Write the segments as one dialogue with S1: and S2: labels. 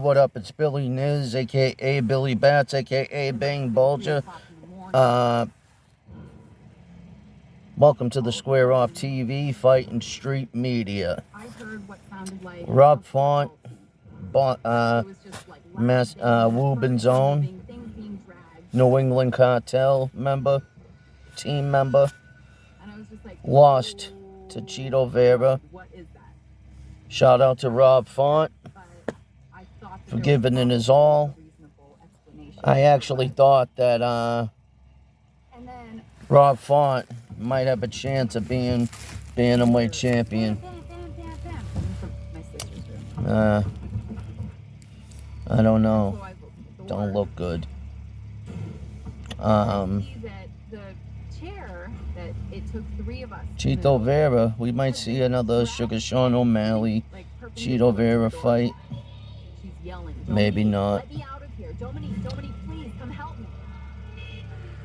S1: what up? It's Billy Niz, a.k.a. Billy Bats, a.k.a. Bang Bulger. Welcome to the Square Off TV, Fight&Street Media. Rob Font, Woburn Zone, New England Cartel member, team member, lost to Cheeto Vera. Shout out to Rob Font for giving it his all. I actually thought that Rob Font might have a chance of being Bantamweight champion. I don't know. Don't look good. Cheeto Vera, we might see another Sugar Sean O'Malley, Cheeto Vera fight. Maybe not.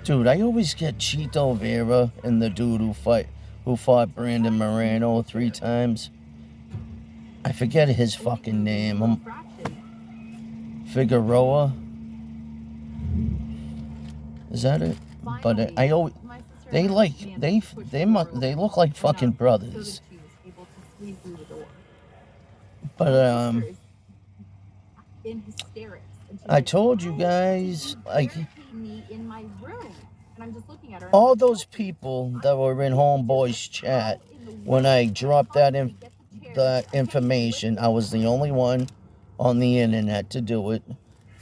S1: Dude, I always get Cheeto Vera and the dude who fought Brandon Moreno 3 times. I forget his fucking name. Figueroa. Is that it? But I always they look like fucking brothers. But I told you guys, like, all those people that were in Homeboy's chat when I dropped that the information, I was the only one on the internet to do it.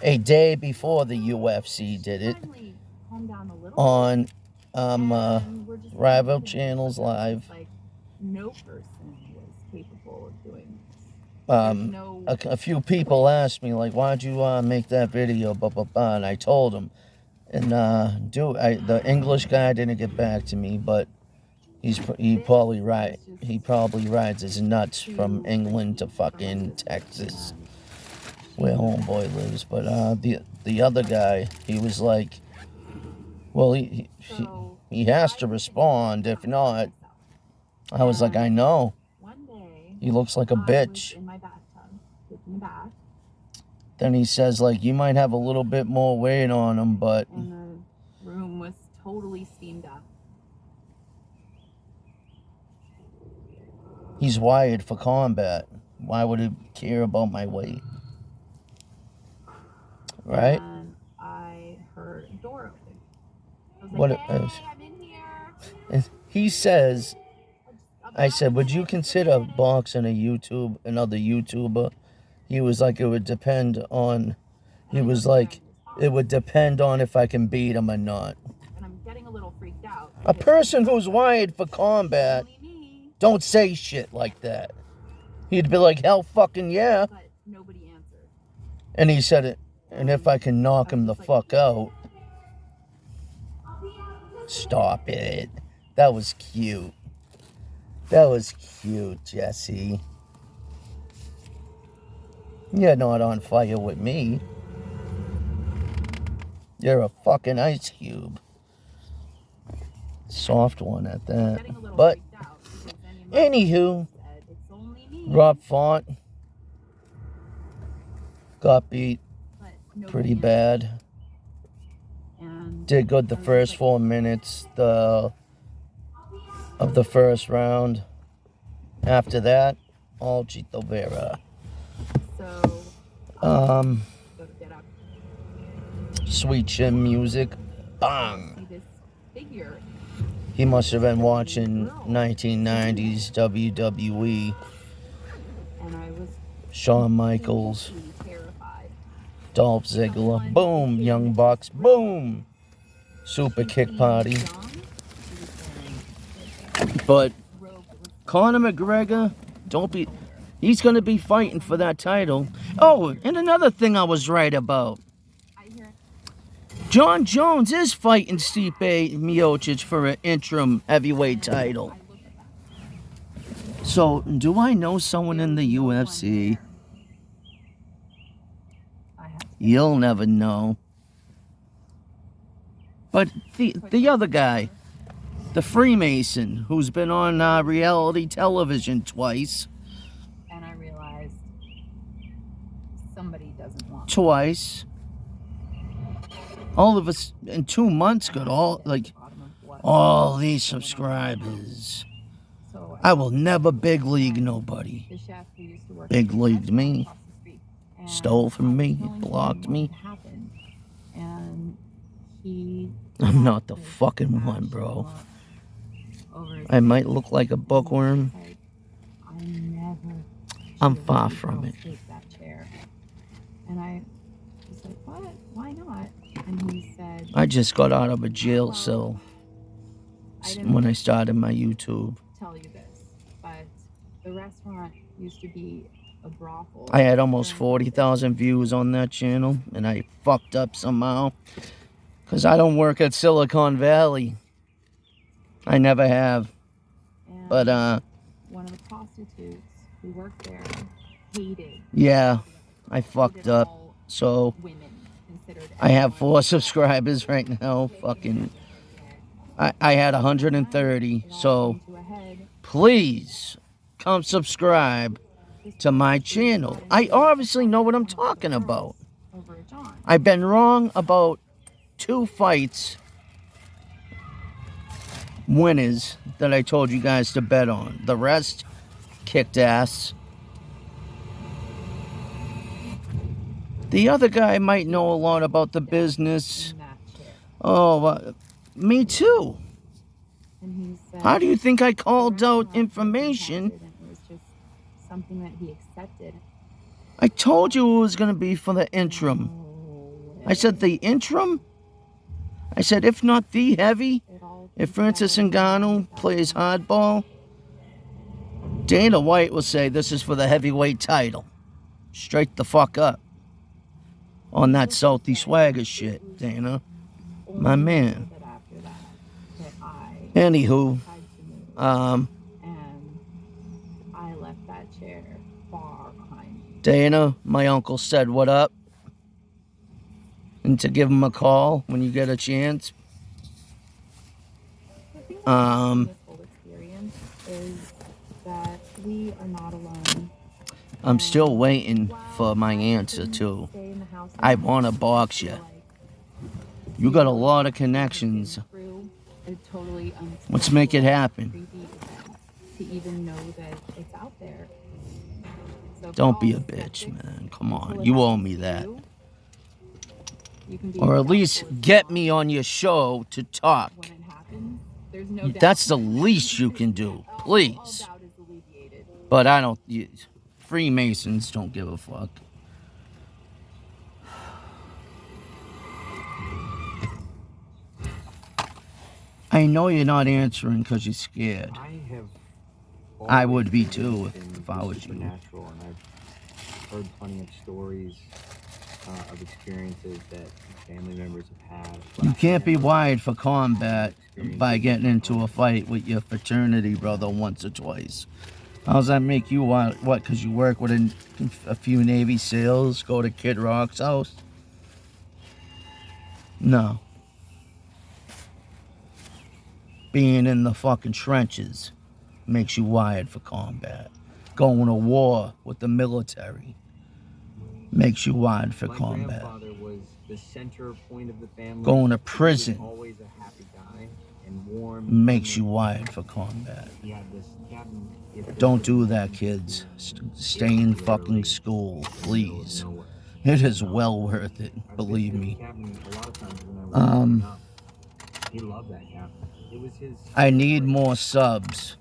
S1: A day before the UFC did it on Rival Channels Live. No person was capable of doing this. A few people asked me, like, why'd you make that video, blah, blah, blah, and I told them. And the English guy didn't get back to me, but he probably rides his nuts from England to fucking Texas, where Homeboy lives. But the other guy, he was like, well, he has to respond. If not, I was like, I know. He looks like a bitch. Then he says, like, you might have a little bit more weight on him, but... And the room was totally steamed up. He's wired for combat. Why would he care about my weight? Right? And I heard a door open. I was like, hey, I'm in here. He says, I said, would you consider boxing another YouTuber? He was like, it would depend on, it would depend on if I can beat him or not. And I'm getting a little freaked out. A person who's wired for combat, don't say shit like that. He'd be like, hell fucking yeah. But nobody answered. And he said it, and if I can knock him the fuck out. Stop it. That was cute. That was cute, Jesse. You're not on fire with me. You're a fucking ice cube. Soft one at that. But, anywho, Rob Font got beat pretty bad. Did good the first 4 minutes of the first round. After that, all Cheeto Vera. Sweet chin music. Bang. He must have been watching 1990s WWE. Shawn Michaels. Dolph Ziggler. Boom. Young Bucks. Boom. Super kick party. But Conor McGregor, he's going to be fighting for that title. Oh, and another thing I was right about. John Jones is fighting Stipe Miocic for an interim heavyweight title. So, do I know someone in the UFC? You'll never know. But the other guy, the Freemason, who's been on reality television twice. And I realized somebody doesn't twice. All of us in 2 months got all these subscribers. I will never big league nobody. Big leagued me. Stole from me. Blocked me. I'm not the fucking one, bro. I might look like a bookworm. I'm far from it.
S2: And I was like, what? Why not? And he said,
S1: I just got out of a jail cell when I started my YouTube.
S2: Tell you this, but the restaurant used to be a brothel.
S1: I had almost 40,000 views on that channel, and I fucked up somehow. Because I don't work at Silicon Valley. I never have.
S2: And
S1: but,
S2: one of the prostitutes who worked there hated.
S1: Yeah, I fucked up. So, I have 4 subscribers right now. Fucking, I had 130. So, please come subscribe to my channel. I obviously know what I'm talking about. I've been wrong about 2 fights winners that I told you guys to bet on. The rest kicked ass. The other guy might know a lot about the business. Oh, me too. How do you think I called out information?
S2: It was just something that he accepted.
S1: I told you it was going to be for the interim. I said the interim? I said if not the heavy, if Francis Ngannou plays hardball, Dana White will say this is for the heavyweight title. Straight the fuck up. On that Southie Swagger shit, Dana. My man. Anywho,
S2: And I left that chair far behind me.
S1: Dana, my uncle said what up. And to give him a call when you get a chance.
S2: This whole experience is that we are not alone.
S1: I'm still waiting for my answer too. I want to box you. You got a lot of connections. Let's make it happen.
S2: To even know that it's out there.
S1: Don't be a bitch, man. Come on. You owe me that. Or at least get me on your show to talk. That's the least you can do. Please. But I don't... Freemasons don't give a fuck. I know you're not answering because you're scared. I would be too if I was you.
S3: Supernatural, and I've heard plenty of stories of experiences that family members have had.
S1: You can't be wired for combat by getting into a fight with your fraternity brother once or twice. How does that make you want? What? Because you work with a few Navy SEALs, go to Kid Rock's house? No. Being in the fucking trenches makes you wired for combat. Going to war with the military makes you wired for combat.
S3: My grandfather was the center point of the family.
S1: Going to prison
S3: always a happy guy and warm.
S1: Makes you wired for combat.
S3: He had this cabin.
S1: Don't do that, kids. Stay in fucking school, please. It is well worth it, believe me.
S3: He loved that cabin. It was his.
S1: I need more subs.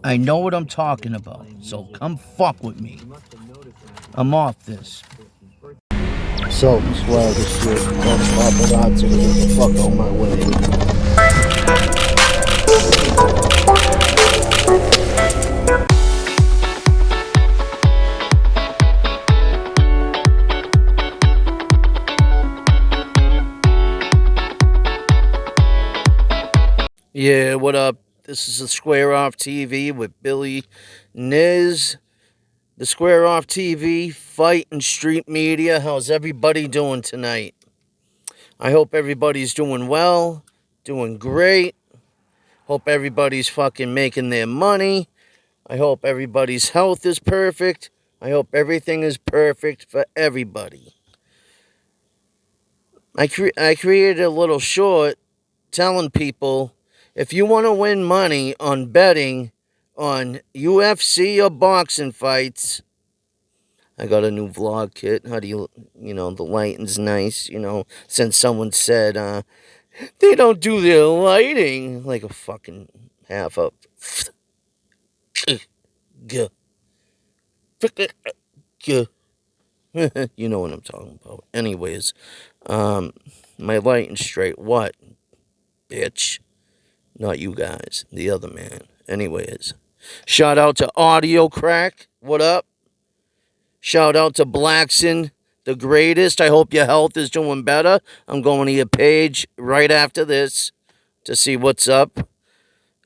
S1: I know what I'm talking about, so come fuck with me. I'm off this. So, swell this shit. That's paparazzi to get the fuck on my way. Yeah, what up? This is the Square Off TV with Billy Niz. The Square Off TV, Fight&Street Media. How's everybody doing tonight? I hope everybody's doing well, doing great. Hope everybody's fucking making their money. I hope everybody's health is perfect. I hope everything is perfect for everybody. I created a little short telling people if you want to win money on betting on UFC or boxing fights, I got a new vlog kit. How do the lighting's nice, since someone said, they don't do their lighting like a fucking half up. You know what I'm talking about. Anyways, my lighting straight. What, bitch? Not you guys. The other man. Anyways, shout out to Audio Crack. What up? Shout out to Blackson, the greatest. I hope your health is doing better. I'm going to your page right after this to see what's up.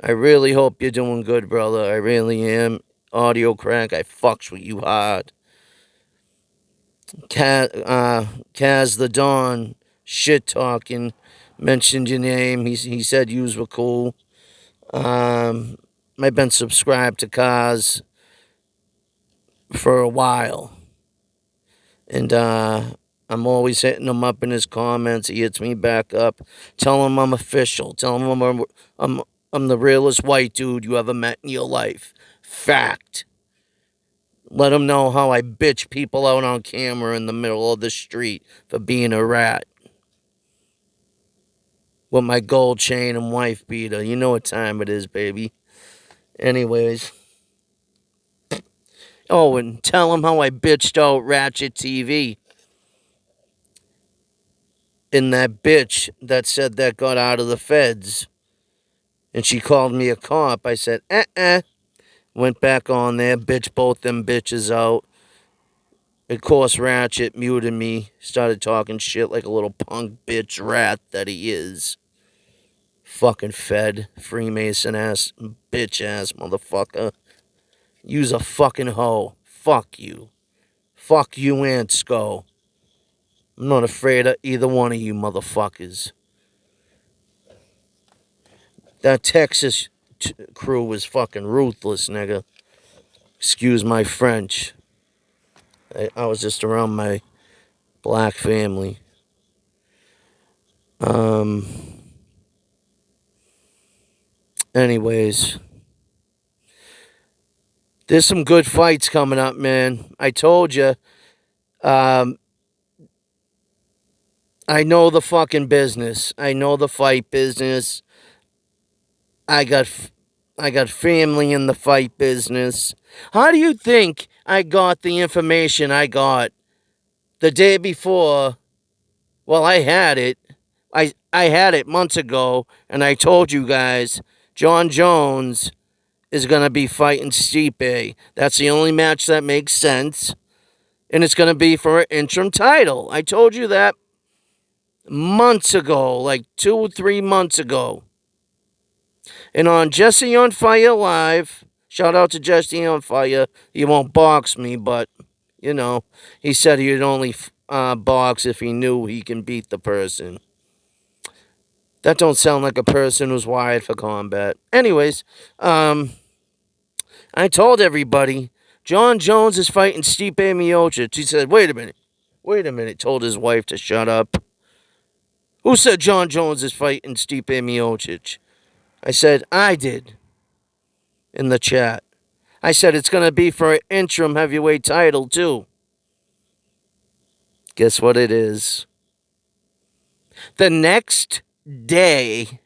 S1: I really hope you're doing good, brother. I really am. Audio Crack, I fucks with you hard. Kaz the Dawn, shit talking, mentioned your name. He said yous were cool. I've been subscribed to Kaz for a while. And I'm always hitting him up in his comments. He hits me back up. Tell him I'm official. Tell him I'm the realest white dude you ever met in your life. Fact. Let him know how I bitch people out on camera in the middle of the street for being a rat. With my gold chain and wife beater. You know what time it is, baby. Anyways. Oh, and tell him how I bitched out Ratchet TV. And that bitch that said that got out of the feds. And she called me a cop. I said, Went back on there, bitch both them bitches out. Of course, Ratchet muted me. Started talking shit like a little punk bitch rat that he is. Fucking Fed, Freemason ass, bitch ass motherfucker. You's a fucking hoe. Fuck you. Fuck you and Sco. I'm not afraid of either one of you motherfuckers. That Texas crew was fucking ruthless, nigga. Excuse my French. I was just around my black family. Anyways, there's some good fights coming up, man. I told you. I know the fucking business. I know the fight business. I got family in the fight business. How do you think I got the information I got the day before? Well, I had it. I had it months ago, and I told you guys John Jones is going to be fighting Stipe. That's the only match that makes sense. And it's going to be for an interim title. I told you that months ago, like 2 or 3 months ago. And on Jesse on Fire Live, shout out to Jesse on Fire. He won't box me, but, he said he'd only box if he knew he can beat the person. That don't sound like a person who's wired for combat. Anyways, I told everybody, John Jones is fighting Stipe Miocic. He said, wait a minute, told his wife to shut up. Who said John Jones is fighting Stipe Miocic? I said, I did. In the chat. I said it's going to be for an interim heavyweight title, too. Guess what it is? The next day,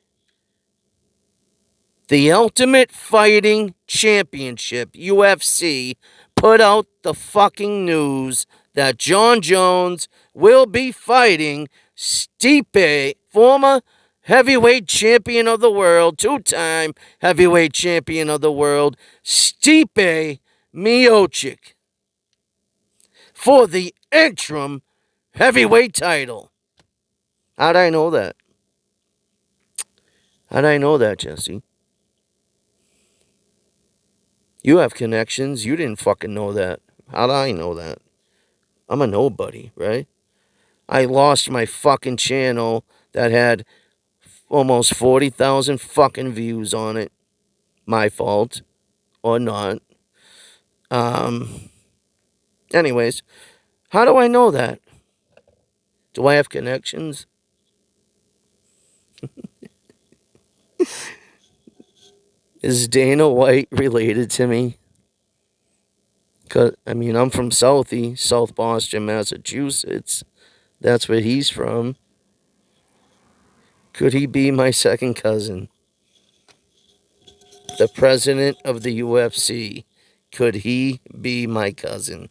S1: the Ultimate Fighting Championship, UFC, put out the fucking news that John Jones will be fighting Stipe, former heavyweight champion of the world, 2-time heavyweight champion of the world, Stipe Miocic, for the interim heavyweight title. How'd I know that? How'd I know that, Jesse? You have connections. You didn't fucking know that. How'd I know that? I'm a nobody, right? I lost my fucking channel that had almost 40,000 fucking views on it. My fault. Or not. Anyways, how do I know that? Do I have connections? Is Dana White related to me? Cause I mean, I'm from South Boston, Massachusetts. That's where he's from. Could he be my second cousin? The president of the UFC. Could he be my cousin?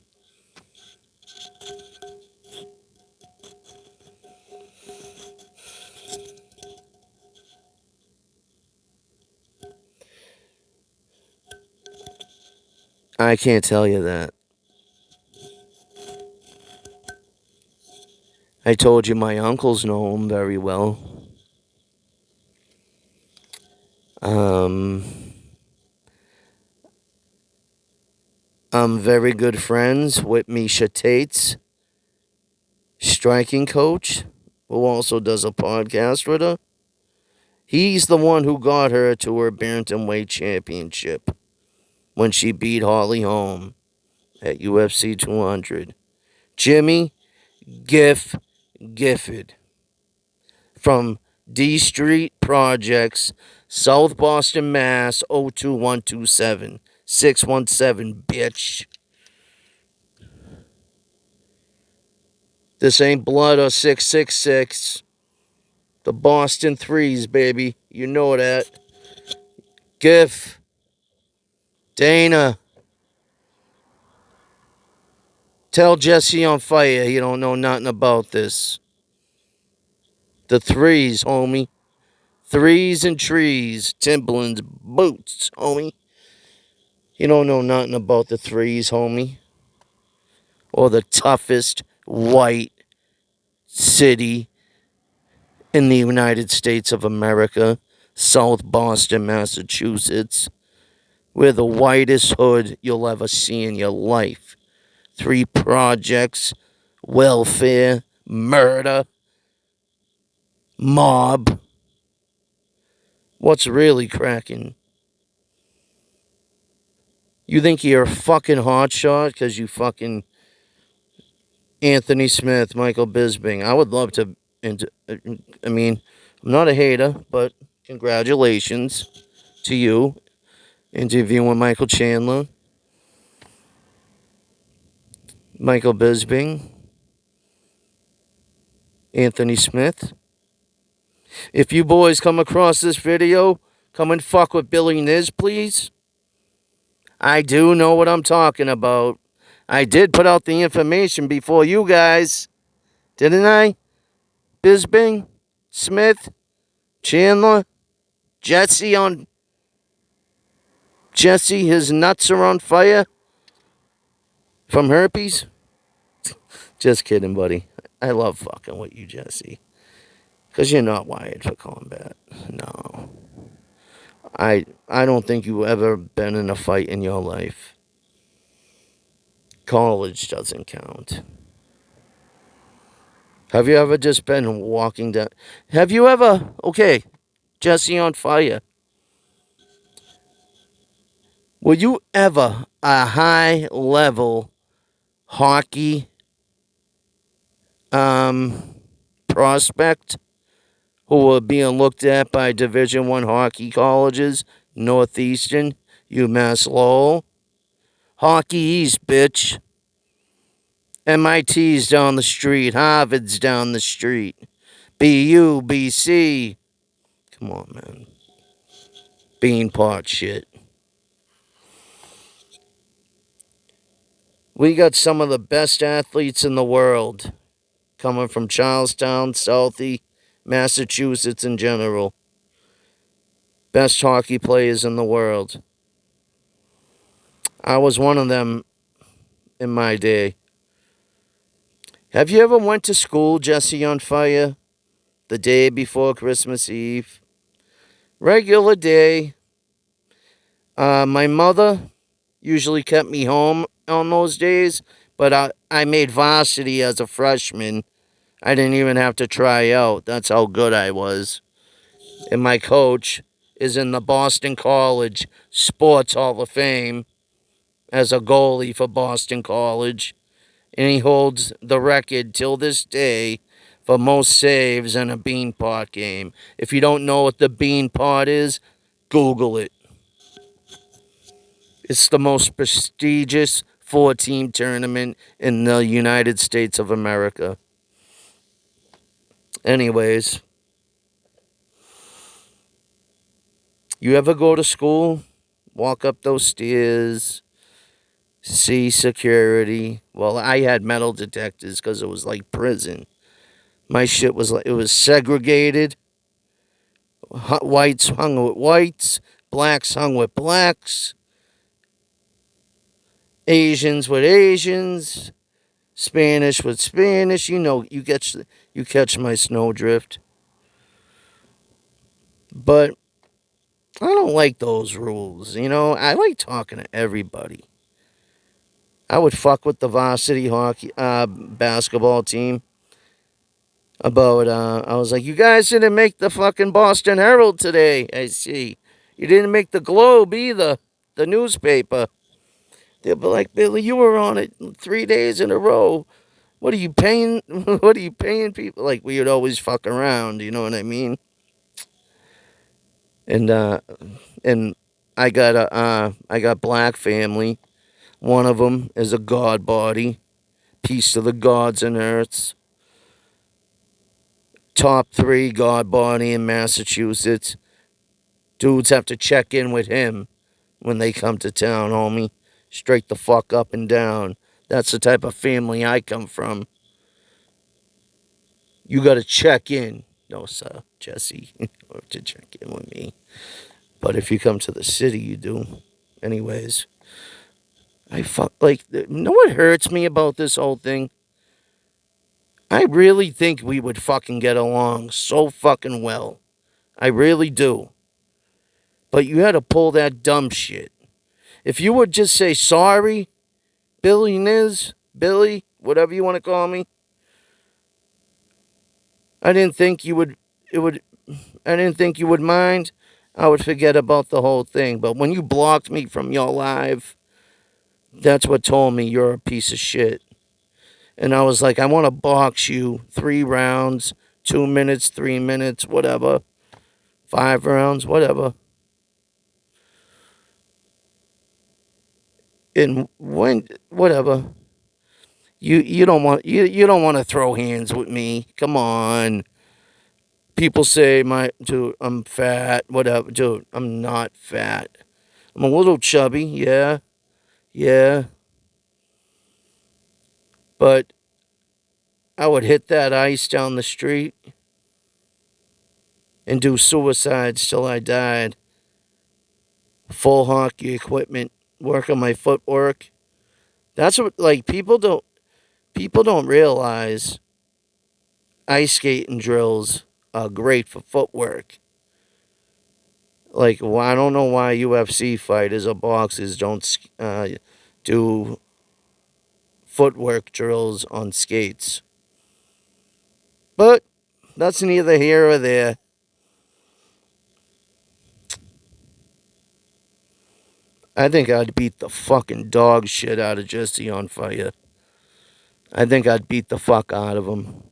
S1: I can't tell you that. I told you my uncles know him very well. I'm very good friends with Misha Tate's striking coach, who also does a podcast with her. He's the one who got her to her bantamweight championship when she beat Holly Holm at UFC 200. Jimmy Gifford from D Street Projects, South Boston, Mass. 02127. 617, bitch. This ain't blood or 666. The Boston Threes, baby. You know that. Giff. Dana. Tell Jesse on fire he don't know nothing about this. The Threes, homie. Threes and trees. Timberlands, boots, homie. You don't know nothing about the Threes, homie. Or the toughest white city in the United States of America. South Boston, Massachusetts. We're the whitest hood you'll ever see in your life. 3 projects, welfare, murder, mob. What's really cracking? You think you're a fucking hotshot because you fucking Anthony Smith, Michael Bisping. I would love to. I mean, I'm not a hater, but congratulations to you interviewing Michael Chandler, Michael Bisping, Anthony Smith. If you boys come across this video, come and fuck with Billy Niz, please. I do know what I'm talking about. I did put out the information before you guys, didn't I? Bisbing, Smith, Chandler, Jesse, his nuts are on fire from herpes. Just kidding, buddy. I love fucking with you, Jesse. Because you're not wired for combat. No. I don't think you've ever been in a fight in your life. College doesn't count. Have you ever just been walking down? Have you ever... Okay, Jesse on fire. Were you ever a high-level hockey prospect who were being looked at by Division I hockey colleges? Northeastern, UMass Lowell. Hockey East, bitch. MIT's down the street. Harvard's down the street. BU, BC. Come on, man. Beanpot shit. We got some of the best athletes in the world coming from Charlestown, Southie, Massachusetts in general. Best hockey players in the world. I was one of them in my day. Have you ever went to school, Jesse on fire, the day before Christmas Eve? Regular day. My mother usually kept me home on those days, but I made varsity as a freshman. I didn't even have to try out. That's how good I was. And my coach is in the Boston College Sports Hall of Fame as a goalie for Boston College. And he holds the record till this day for most saves in a bean pot game. If you don't know what the bean pot is, Google it. It's the most prestigious 4-team tournament in the United States of America. Anyways, you ever go to school, walk up those stairs, see security? Well, I had metal detectors because it was like prison. My shit was like, it was segregated. Whites hung with whites, blacks hung with blacks, Asians with Asians, Spanish with Spanish. You know, you catch my snowdrift. But I don't like those rules. You know, I like talking to everybody. I would fuck with the varsity hockey basketball team about. I was like, you guys didn't make the fucking Boston Herald today. I see. You didn't make the Globe either, the newspaper. They'll be like, Billy, you were on it 3 days in a row. What are you paying? What are you paying people? Like, we would always fuck around. You know what I mean? And I got black family. One of them is a god body, piece to the gods and earths. Top 3 god body in Massachusetts. Dudes have to check in with him when they come to town, homie. Straight the fuck up and down. That's the type of family I come from. You gotta check in. No, sir, Jesse. You have to check in with me. But if you come to the city, you do. Anyways, you know what hurts me about this whole thing? I really think we would fucking get along so fucking well. I really do. But you had to pull that dumb shit. If you would just say sorry, Billy, whatever you want to call me, I didn't think you would I didn't think you would mind. I would forget about the whole thing. But when you blocked me from your live, that's what told me you're a piece of shit. And I was like, I want to box you 3 rounds, 2 minutes, 3 minutes, whatever. 5 rounds, whatever. And whatever. You don't want to throw hands with me. Come on. People say dude, I'm fat, whatever. Dude, I'm not fat. I'm a little chubby, yeah. Yeah. But I would hit that ice down the street and do suicides till I died. Full hockey equipment, work on my footwork. That's what like people don't realize ice skating drills are great for footwork. Like, well, I don't know why UFC fighters or boxers don't do footwork drills on skates. But that's neither here or there. I think I'd beat the fucking dog shit out of Jesse on Fire. I think I'd beat the fuck out of him.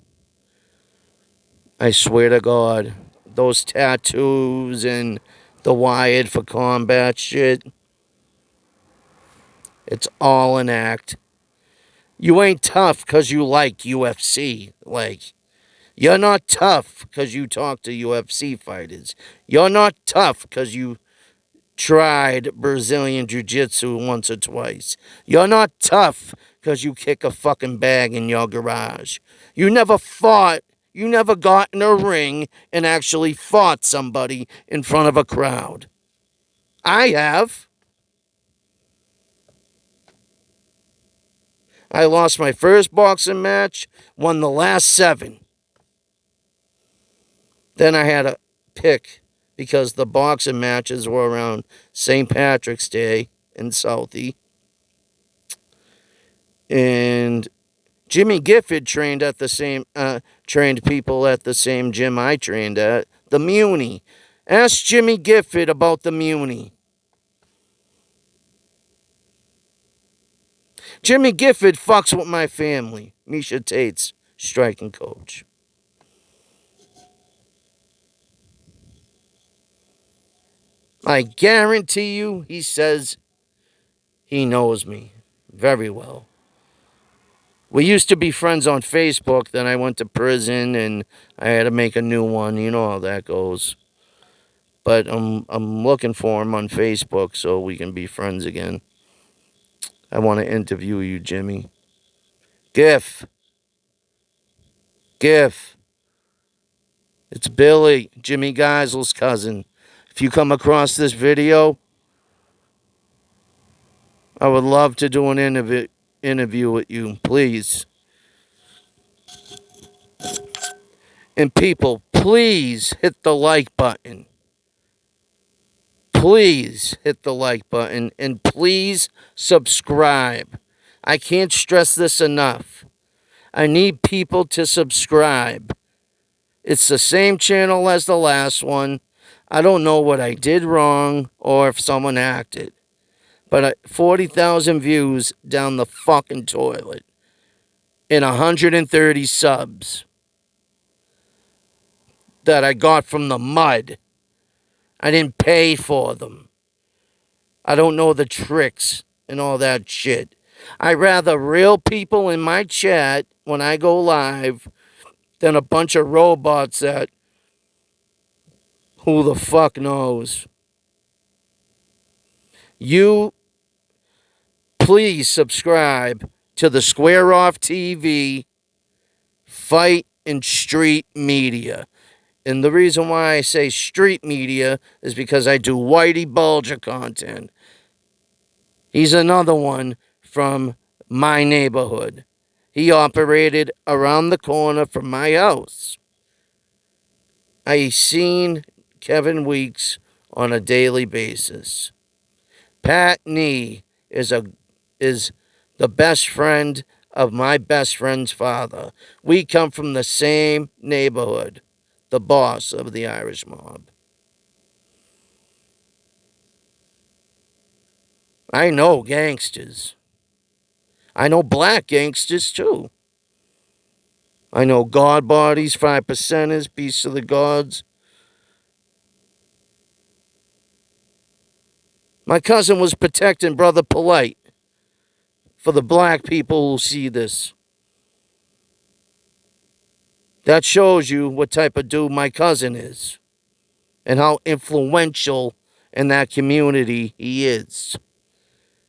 S1: I swear to God. Those tattoos and the wired for combat shit. It's all an act. You ain't tough because you like UFC. Like, you're not tough because you talk to UFC fighters. You're not tough because you tried Brazilian Jiu-Jitsu once or twice. You're not tough because you kick a fucking bag in your garage. You never fought. You never got in a ring and actually fought somebody in front of a crowd. I have. I lost my first boxing match, won the last 7. Then I had to pick because the boxing matches were around St. Patrick's Day in Southie. And Jimmy Gifford trained people at the same gym I trained at, the Muni. Ask Jimmy Gifford about the Muni. Jimmy Gifford fucks with my family. Misha Tate's striking coach. I guarantee you he says he knows me very well. We used to be friends on Facebook, then I went to prison and I had to make a new one. You know how that goes. But I'm looking for him on Facebook so we can be friends again. I want to interview you, Jimmy. Giff. Giff. It's Billy, Jimmy Geisel's cousin. If you come across this video, I would love to do an interview with you, please. And people, please hit the like button. Please hit the like button and please subscribe. I can't stress this enough. I need people to subscribe. It's the same channel as the last one. I don't know what I did wrong or if someone hacked it. But 40,000 views down the fucking toilet. And 130 subs that I got from the mud. I didn't pay for them. I don't know the tricks and all that shit. I rather real people in my chat when I go live than a bunch of robots that who the fuck knows. You please subscribe to the Square Off TV Fight and Street Media. And the reason why I say street media is because I do Whitey Bulger content. He's another one from my neighborhood. He operated around the corner from my house. I seen Kevin Weeks on a daily basis. Pat Nee is the best friend of my best friend's father. We come from the same neighborhood. The boss of the Irish mob. I know gangsters. I know black gangsters too. I know God bodies, 5%ers, beasts of the gods. My cousin was protecting Brother Polite for the black people who see this. That shows you what type of dude my cousin is and how influential in that community he is.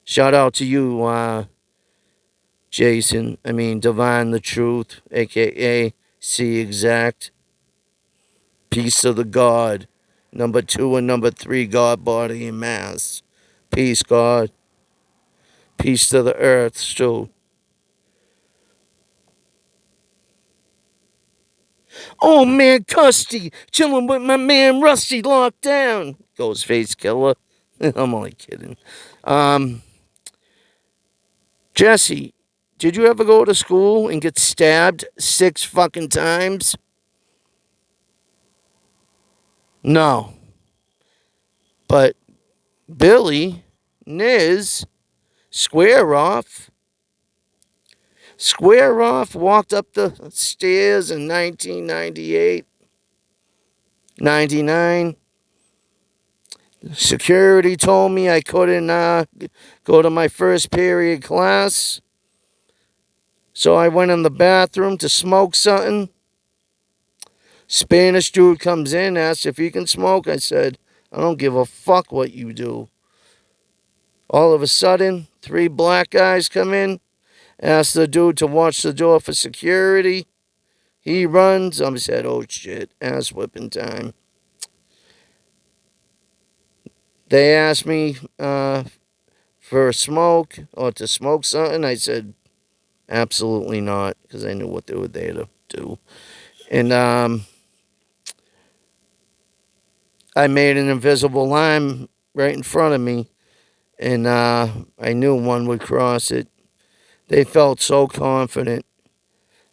S1: Shout out to you, Jason. Divine the Truth, a.k.a. C Exact. Peace of the God. Number 2 and number 3, God, body, and mass. Peace, God. Peace to the earth, too. Oh, man, Custy, chilling with my man Rusty locked down. Ghostface Killer. I'm only kidding. Jesse, did you ever go to school and get stabbed 6 fucking times? No. But Billy, Niz, Square Off walked up the stairs in 1998, 99. Security told me I couldn't go to my first period class. So I went in the bathroom to smoke something. Spanish dude comes in, asks if he can smoke. I said, I don't give a fuck what you do. All of a sudden, 3 black guys come in, ask the dude to watch the door for security. He runs. I said, oh shit, ass whipping time. They asked me for a smoke or to smoke something. I said, absolutely not, because I knew what they were there to do. And I made an invisible line right in front of me, and I knew one would cross it. They felt so confident.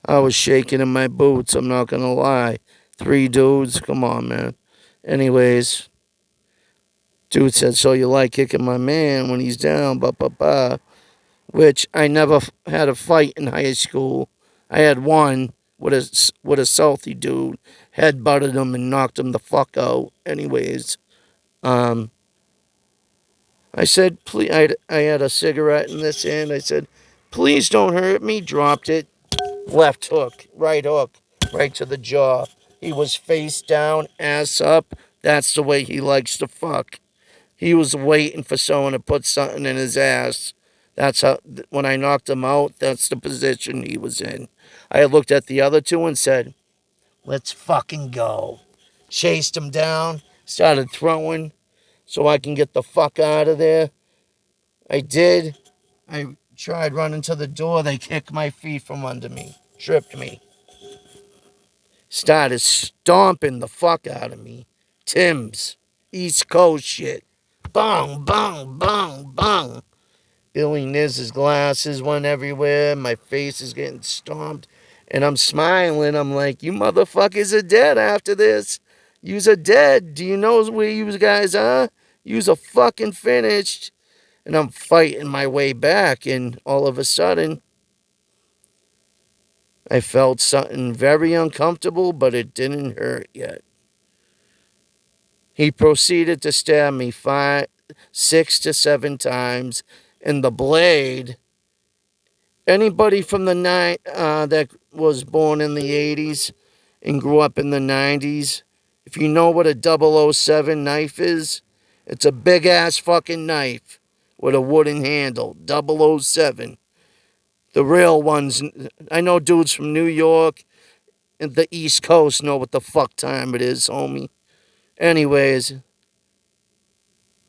S1: I was shaking in my boots, I'm not going to lie. 3 dudes, come on, man. Anyways, dude said, so you like kicking my man when he's down, which I never had a fight in high school. I had one with a salty dude, headbutted him and knocked him the fuck out. Anyways, I said, please. I had a cigarette in this hand. I said, please don't hurt me. Dropped it. Left hook, right to the jaw. He was face down, ass up. That's the way he likes to fuck. He was waiting for someone to put something in his ass. That's how, when I knocked him out, that's the position he was in. I looked at the other two and said, let's fucking go. Chased him down, started throwing so I can get the fuck out of there. I did. I tried running to the door. They kicked my feet from under me, tripped me. Started stomping the fuck out of me. Tim's, East Coast shit. Bong, bong, bong, bong. Billy Niz's glasses went everywhere. My face is getting stomped. And I'm smiling. I'm like, you motherfuckers are dead after this. Yous are dead. Do you know where you guys are? Yous are fucking finished. And I'm fighting my way back. And all of a sudden, I felt something very uncomfortable, but it didn't hurt yet. He proceeded to stab me 6 to 7 times. And the blade, anybody from the that was born in the 80s and grew up in the 90s, if you know what a 007 knife is, it's a big ass fucking knife with a wooden handle. 007. The real ones, I know dudes from New York and the East Coast know what the fuck time it is, homie. Anyways,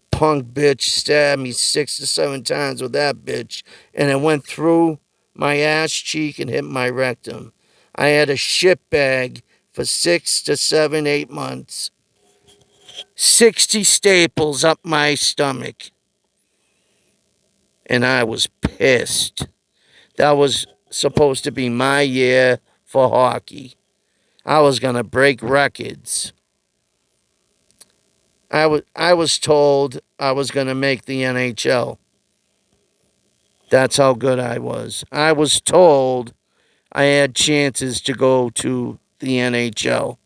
S1: punk bitch stabbed me 6 to 7 times with that bitch, and it went through my ass cheek and hit my rectum. I had a shit bag for 6 to 7, 8 months. 60 staples up my stomach. And I was pissed. That was supposed to be my year for hockey. I was going to break records. I was told I was going to make the NHL. That's how good I was. I was told I had chances to go to the NHL.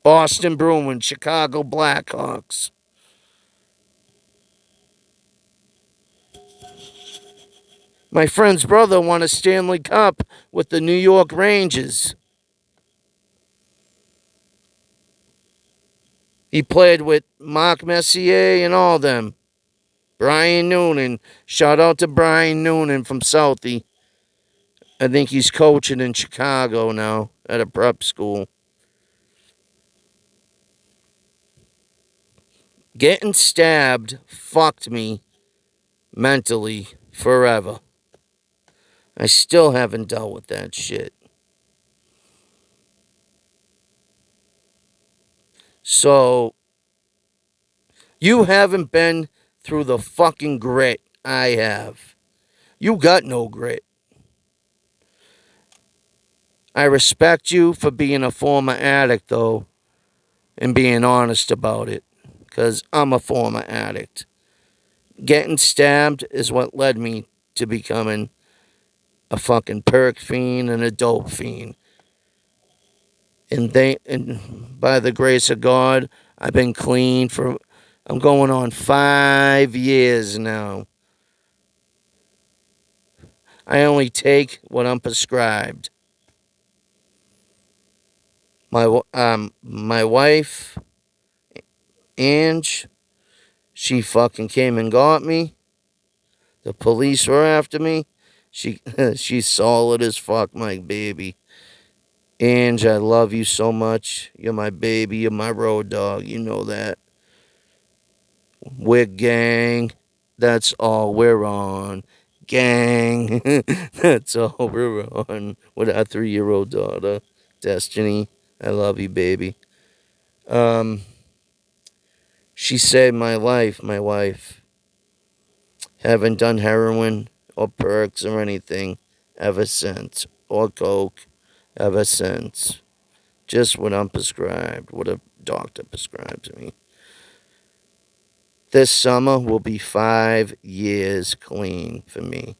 S1: Boston Bruins, Chicago Blackhawks. My friend's brother won a Stanley Cup with the New York Rangers. He played with Mark Messier and all them. Brian Noonan. Shout out to Brian Noonan from Southie. I think he's coaching in Chicago now at a prep school. Getting stabbed fucked me mentally forever. I still haven't dealt with that shit. So, you haven't been through the fucking grit I have. You got no grit. I respect you for being a former addict, though, and being honest about it. Because I'm a former addict. Getting stabbed is what led me to becoming a fucking perk fiend and a dope fiend. And by the grace of God, I've been clean for, I'm going on 5 years now. I only take what I'm prescribed. My wife, Ange, she fucking came and got me. The police were after me. She's solid as fuck, my baby. Ange, I love you so much. You're my baby. You're my road dog. You know that. We're gang. That's all we're on. Gang. That's all we're on. With our 3-year-old daughter, Destiny. I love you, baby. She saved my life, my wife. Haven't done heroin or perks or anything ever since. Or coke ever since. Just what I'm prescribed. What a doctor prescribes me. This summer will be 5 years clean for me.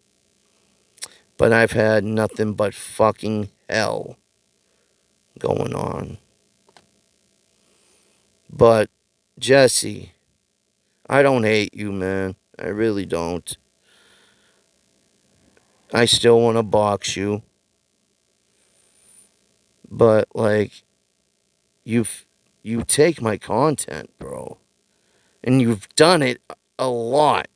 S1: But I've had nothing but fucking hell going on. But, Jesse, I don't hate you, man. I really don't. I still want to box you. But, like, you take my content, bro. And you've done it a lot.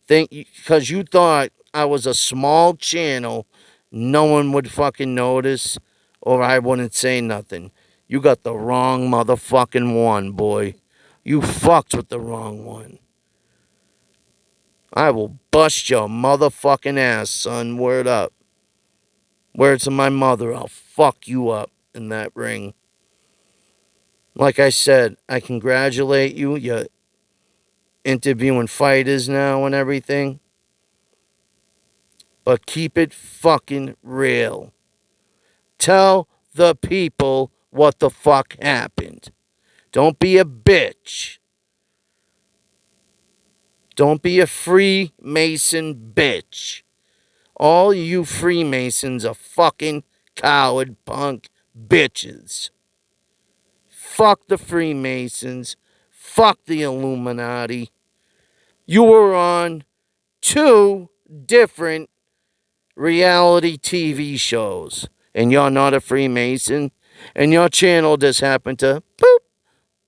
S1: Because you thought I was a small channel, no one would fucking notice, or I wouldn't say nothing. You got the wrong motherfucking one, boy. You fucked with the wrong one. I will bust your motherfucking ass, son. Word up. Word to my mother, I'll fuck you up in that ring. Like I said, I congratulate you. You're interviewing fighters now and everything. But keep it fucking real. Tell the people what the fuck happened. Don't be a bitch. Don't be a Freemason bitch. All you Freemasons are fucking coward punk bitches. Fuck the Freemasons. Fuck the Illuminati. You were on 2 different reality TV shows. And you're not a Freemason. And your channel just happened to boop,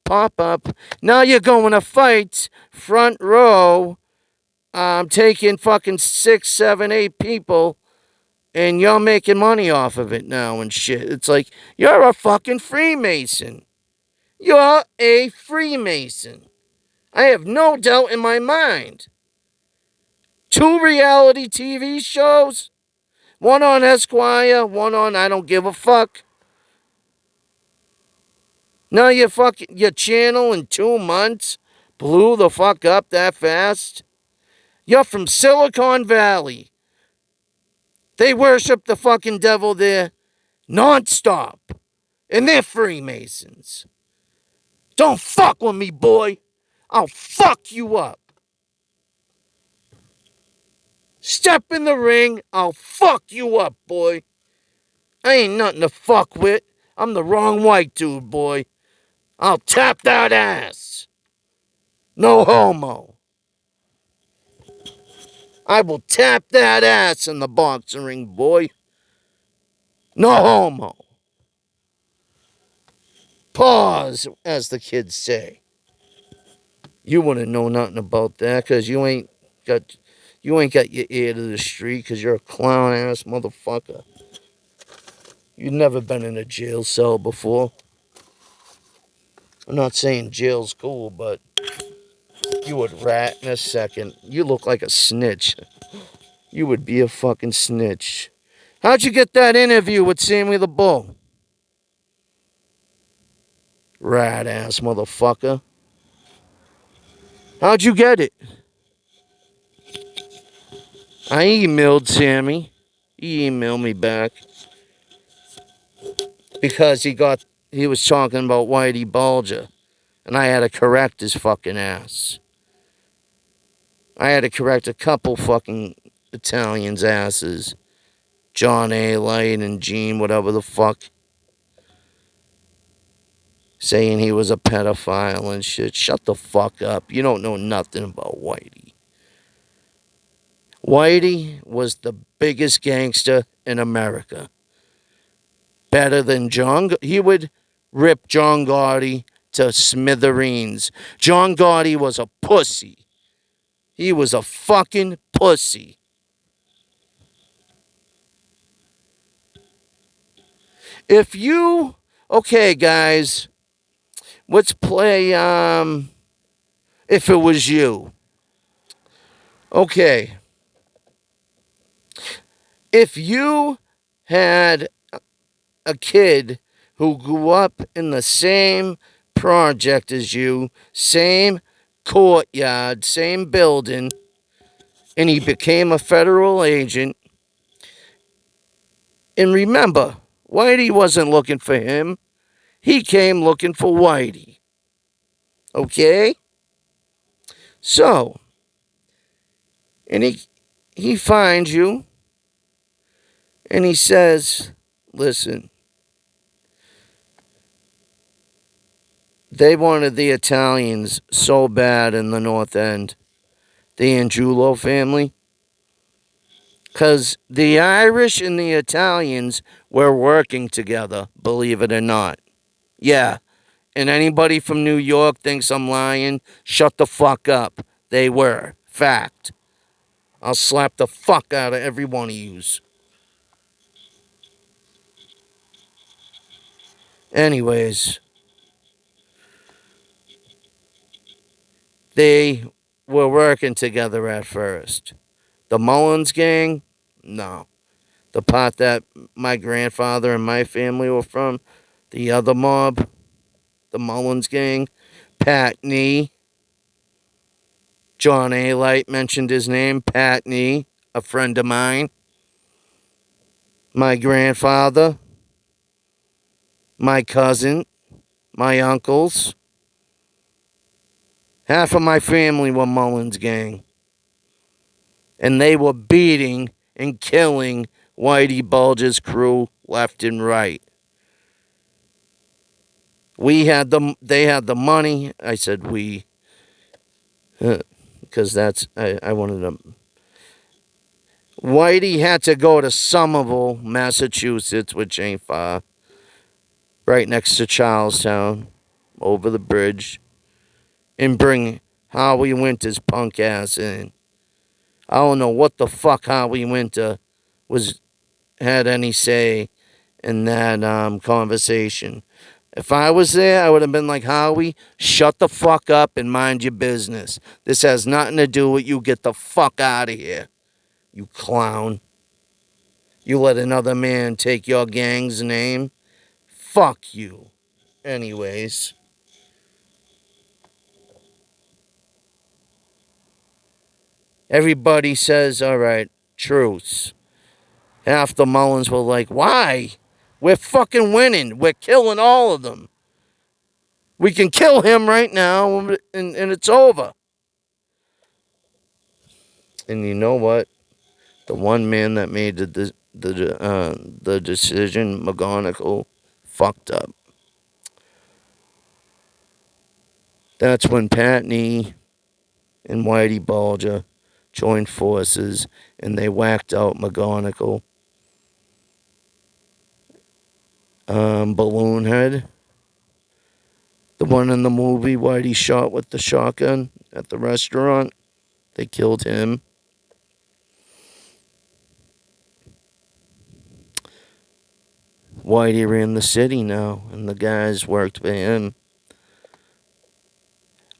S1: pop up. Now you're going to fight front row. Taking fucking 6, 7, 8 people. And you're making money off of it now and shit. It's like, you're a fucking Freemason. You're a Freemason. I have no doubt in my mind. 2 reality TV shows. One on Esquire, one on I don't give a fuck. Now your channel in 2 months blew the fuck up that fast. You're from Silicon Valley. They worship the fucking devil there nonstop. And they're Freemasons. Don't fuck with me, boy. I'll fuck you up. Step in the ring, I'll fuck you up, boy. I ain't nothing to fuck with. I'm the wrong white dude, boy. I'll tap that ass. No homo. I will tap that ass in the boxing ring, boy. No homo. Pause, as the kids say. You wouldn't know nothing about that because you ain't got your ear to the street because you're a clown ass motherfucker. You've never been in a jail cell before. I'm not saying jail's cool, but you would rat in a second. You look like a snitch. You would be a fucking snitch. How'd you get that interview with Sammy the Bull? Rat ass motherfucker. How'd you get it? I emailed Sammy. He emailed me back. Because he was talking about Whitey Bulger. And I had to correct his fucking ass. I had to correct a couple fucking Italians' asses. John A. Light and Gene, whatever the fuck. Saying he was a pedophile and shit. Shut the fuck up. You don't know nothing about Whitey. Whitey was the biggest gangster in America. Better than John. He would rip John Gotti to smithereens. John Gotti was a pussy. He was a fucking pussy. Okay, guys, let's play, If It Was You. Okay. If you had a kid who grew up in the same project as you, same courtyard, same building, and he became a federal agent, and remember, Whitey wasn't looking for him. He came looking for Whitey. Okay? So, and he finds you and he says, listen, they wanted the Italians so bad in the North End, the Angiulo family, because the Irish and the Italians were working together, believe it or not. Yeah, and anybody from New York thinks I'm lying, shut the fuck up. They were. Fact. I'll slap the fuck out of every one of yous. Anyways, they were working together at first. The Mullins gang? No. The part that my grandfather and my family were from, the other mob, the Mullins gang, Pat Nee, John A. Light mentioned his name, Pat Nee, a friend of mine. My grandfather, my cousin, my uncles. Half of my family were Mullins gang. And they were beating and killing Whitey Bulger's crew left and right. They had the money. I said we, because I wanted them. Whitey had to go to Somerville, Massachusetts, which ain't far, right next to Charlestown, over the bridge, and bring Howie Winter's punk ass in. I don't know what the fuck Howie Winter had any say in that conversation. If I was there, I would have been like, Howie, shut the fuck up and mind your business. This has nothing to do with you. Get the fuck out of here, you clown. You let another man take your gang's name? Fuck you. Anyways. Everybody says, all right, truce. Half the Mullins were like, why? We're fucking winning. We're killing all of them. We can kill him right now and it's over. And you know what? The one man that made the decision, McGonagall, fucked up. That's when Patney and Whitey Bulger joined forces and they whacked out McGonagall. Balloonhead, the one in the movie Whitey shot with the shotgun at the restaurant, they killed him. Whitey ran the city now, and the guys worked for him.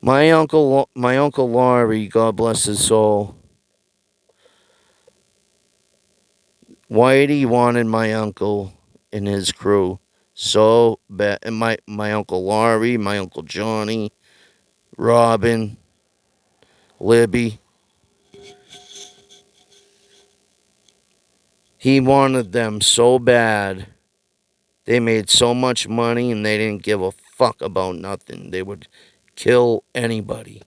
S1: My uncle Laurie, God bless his soul. Whitey wanted my uncle and his crew so bad, and my uncle Laurie, my uncle Johnny, Robin, Libby. He wanted them so bad. They made so much money and they didn't give a fuck about nothing. They would kill anybody.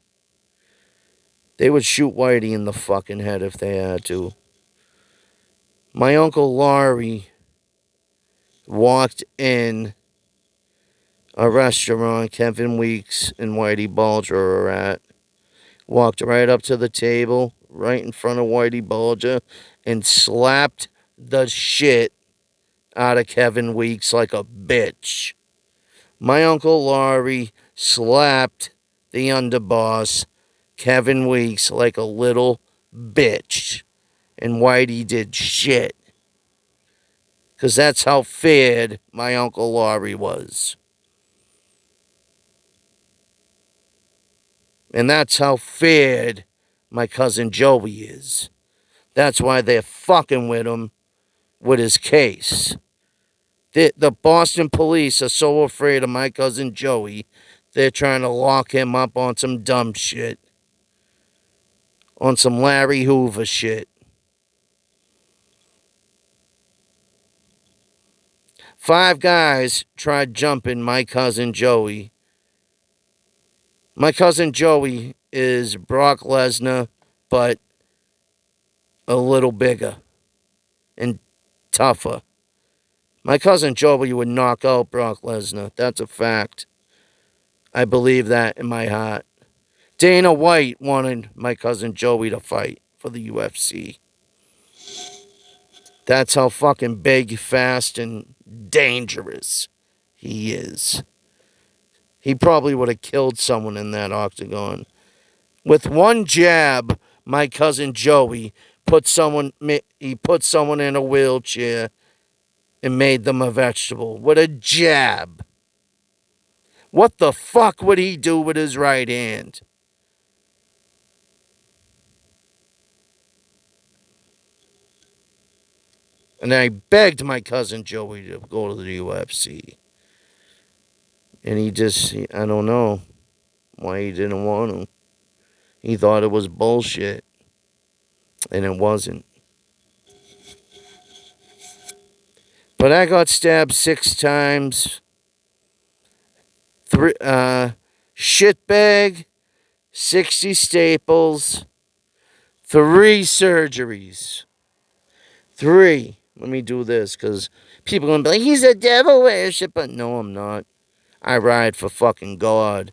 S1: They would shoot Whitey in the fucking head if they had to. My uncle Laurie walked in a restaurant Kevin Weeks and Whitey Bulger are at. Walked right up to the table, right in front of Whitey Bulger, and slapped the shit out of Kevin Weeks like a bitch. My uncle Laurie slapped the underboss, Kevin Weeks, like a little bitch. And Whitey did shit. Because that's how feared my uncle Laurie was. And that's how feared my cousin Joey is. That's why they're fucking with him with his case. The Boston police are so afraid of my cousin Joey, they're trying to lock him up on some dumb shit. On some Larry Hoover shit. 5 guys tried jumping my cousin Joey. My cousin Joey is Brock Lesnar, but a little bigger and tougher. My cousin Joey would knock out Brock Lesnar. That's a fact. I believe that in my heart. Dana White wanted my cousin Joey to fight for the UFC. That's how fucking big, fast, and dangerous he is. He probably would have killed someone in that octagon. With one jab, my cousin Joey put someone in a wheelchair and made them a vegetable with a jab. What the fuck would he do with his right hand? And I begged my cousin Joey to go to the UFC. And I don't know why he didn't want to. He thought it was bullshit. And it wasn't. But I got stabbed 6 times. Shitbag, 60 staples, 3 surgeries. 3. Let me do this, because people are going to be like, he's a devil worshiper. No, I'm not. I ride for fucking God.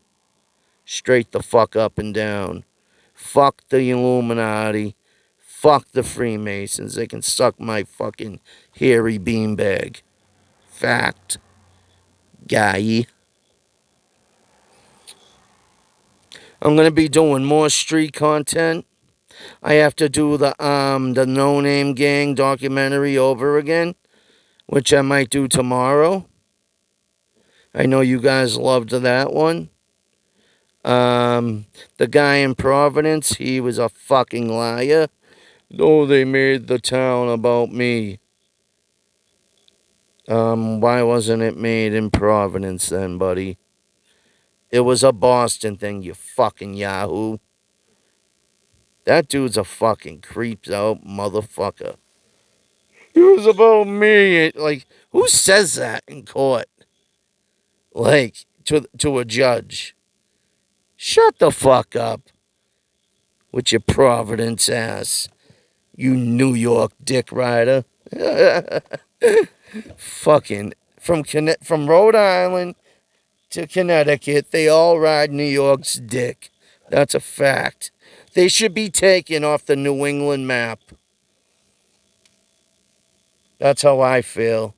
S1: Straight the fuck up and down. Fuck the Illuminati. Fuck the Freemasons. They can suck my fucking hairy beanbag. Fact. Guy. I'm going to be doing more street content. I have to do the No Name Gang documentary over again, which I might do tomorrow. I know you guys loved that one. The guy in Providence, he was a fucking liar. No, they made the town about me. Why wasn't it made in Providence then, buddy? It was a Boston thing, you fucking Yahoo. That dude's a fucking creeped out motherfucker. It was about me. Like, who says that in court? Like, to a judge. Shut the fuck up with your Providence ass, you New York dick rider. Fucking from Rhode Island to Connecticut, they all ride New York's dick. That's a fact. They should be taken off the New England map. That's how I feel.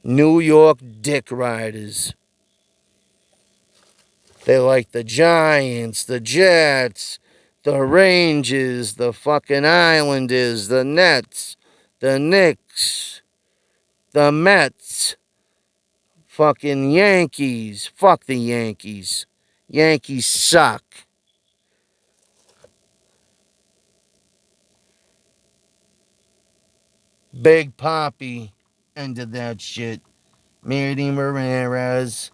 S1: New York dick riders. They like the Giants, the Jets, the Rangers, the fucking Islanders, the Nets, the Knicks, the Mets, fucking Yankees. Fuck the Yankees. Yankees suck. Big Papi ended that shit. Manny Ramirez.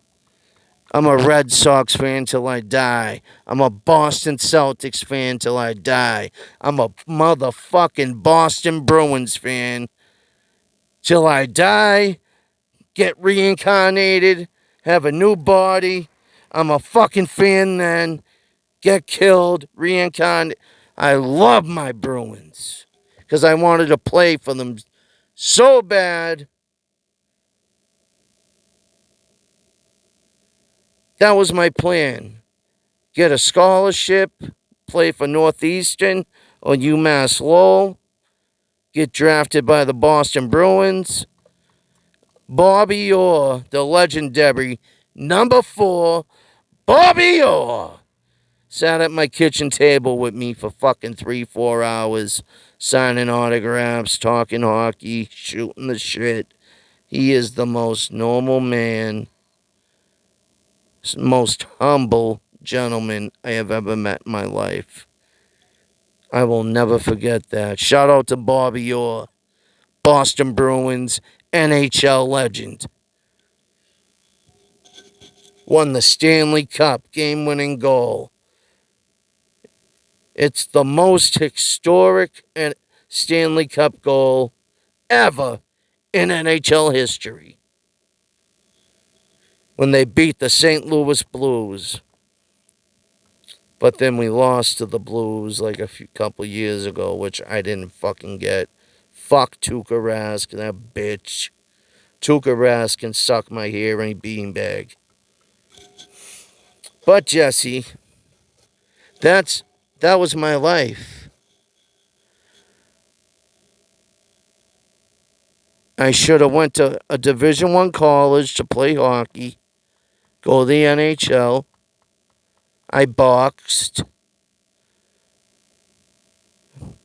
S1: I'm a Red Sox fan till I die. I'm a Boston Celtics fan till I die. I'm a motherfucking Boston Bruins fan till I die, get reincarnated, have a new body. I'm a fucking fan then, get killed, reincarnate. I love my Bruins because I wanted to play for them so bad. That was my plan. Get a scholarship, play for Northeastern or UMass Lowell, get drafted by the Boston Bruins. Bobby Orr, the legendary number 4, Bobby Orr, sat at my kitchen table with me for fucking 3-4 hours, signing autographs, talking hockey, shooting the shit. He is the most normal man, most humble gentleman I have ever met in my life. I will never forget that. Shout out to Bobby Orr, Boston Bruins, NHL legend. Won the Stanley Cup game-winning goal. It's the most historic Stanley Cup goal ever in NHL history. When they beat the St. Louis Blues. But then we lost to the Blues like couple years ago, which I didn't fucking get. Fuck Tuukka Rask, that bitch. Tuukka Rask can suck my hearing beanbag. But Jesse, that was my life. I should have went to a Division I college to play hockey, go to the NHL. I boxed.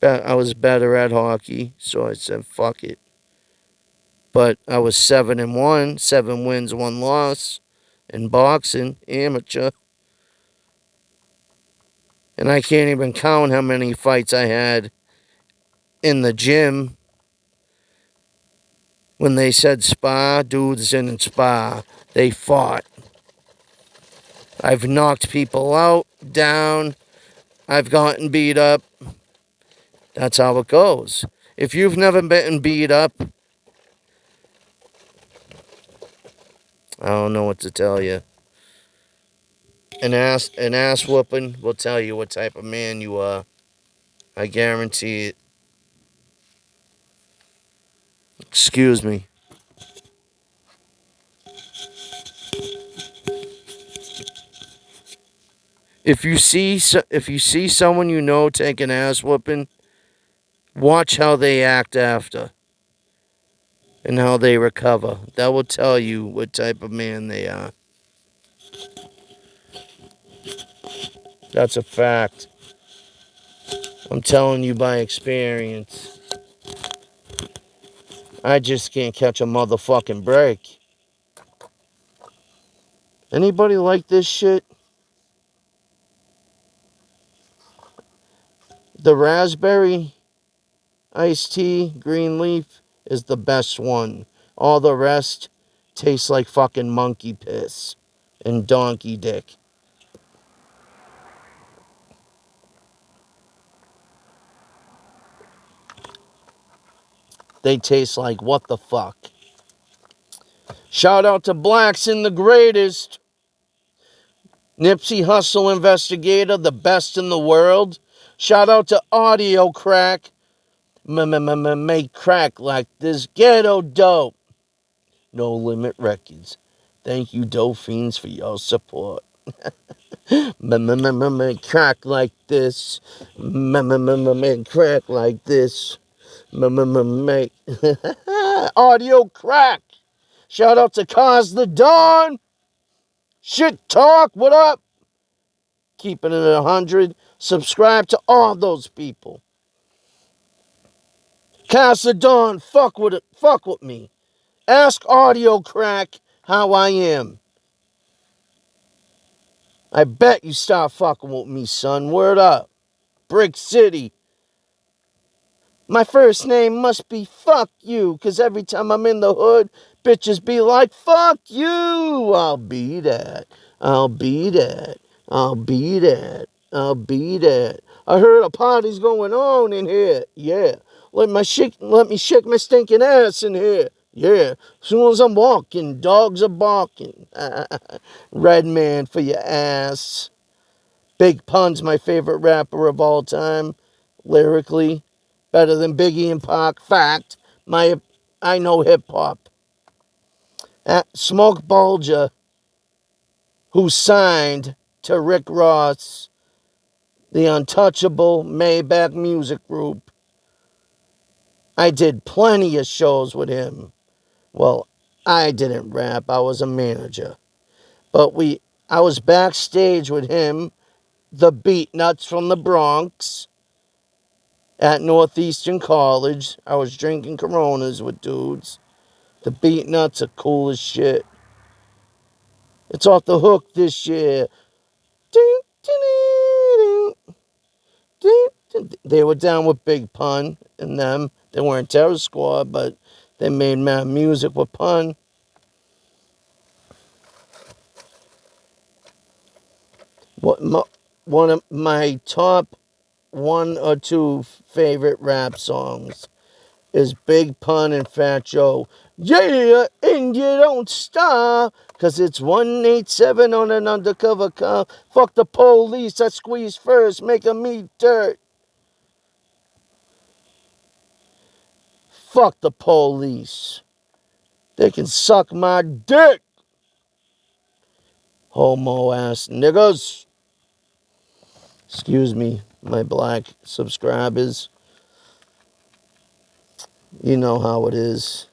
S1: I was better at hockey, so I said fuck it. But I was 7-1, 7 wins, 1 loss in boxing, amateur. And I can't even count how many fights I had in the gym. When they said spa, dudes didn't spa. They fought. I've knocked people out, down. I've gotten beat up. That's how it goes. If you've never been beat up, I don't know what to tell you. An ass whooping will tell you what type of man you are. I guarantee it. Excuse me. If you see someone you know take an ass whooping, watch how they act after and how they recover. That will tell you what type of man they are. That's a fact. I'm telling you by experience. I just can't catch a motherfucking break. Anybody like this shit? The raspberry iced tea, green leaf, is the best one. All the rest tastes like fucking monkey piss and donkey dick. They taste like what the fuck. Shout out to Blacks in the Greatest. Nipsey Hussle Investigator, the best in the world. Shout out to Audio Crack. Make crack like this ghetto dope. No Limit Records. Thank you, Dolphins, for your support. Make crack like this. Make crack like this. Make Audio Crack. Shout out to Cause the Dawn. Shit Talk, what up? Keeping it 100. Subscribe to all those people. Cause the Dawn, fuck with me. Ask Audio Crack how I am. I bet you start fucking with me, son. Word up. Brick City. My first name must be fuck you, cause every time I'm in the hood, bitches be like, fuck you. I'll be that. I'll be that. I'll be that. I'll be that. I heard a party's going on in here. Yeah. Let me shake my stinking ass in here. Yeah. As soon as I'm walking, dogs are barking. Red man for your ass. Big Pun's my favorite rapper of all time, lyrically. Better than Biggie and Pac. Fact. I know hip-hop. Smoke Bulger, who signed to Rick Ross, the Untouchable Maybach Music Group. I did plenty of shows with him. Well, I didn't rap. I was a manager. But I was backstage with him, the Beat Nuts from the Bronx, at Northeastern College. I was drinking Coronas with dudes. The Beat Nuts are cool as shit. It's off the hook this year. They were down with Big Pun and them. They weren't Terror Squad, but they made mad music with Pun. One of my top 1 or 2 favorite rap songs is Big Pun and Fat Joe. Yeah, in And you don't stop, 'cause it's 187 on an undercover cop. Fuck the police, I squeeze first, make 'em eat dirt. Fuck the police. They can suck my dick. Homo ass niggas. Excuse me, my black subscribers. You know how it is.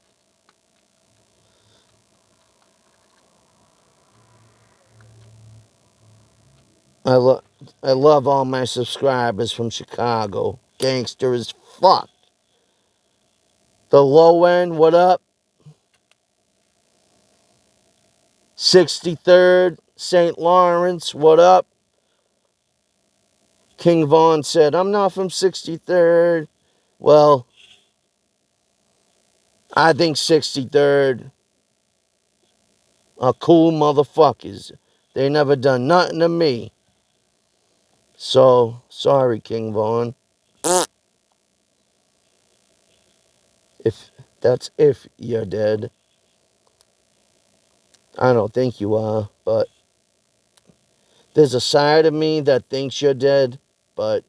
S1: I love all my subscribers from Chicago. Gangster as fuck. The low end, what up? 63rd, St. Lawrence, what up? King Vaughn said, I'm not from 63rd. Well, I think 63rd are cool motherfuckers. They never done nothing to me. So, sorry, King Vaughn. If you're dead. I don't think you are, but there's a side of me that thinks you're dead, but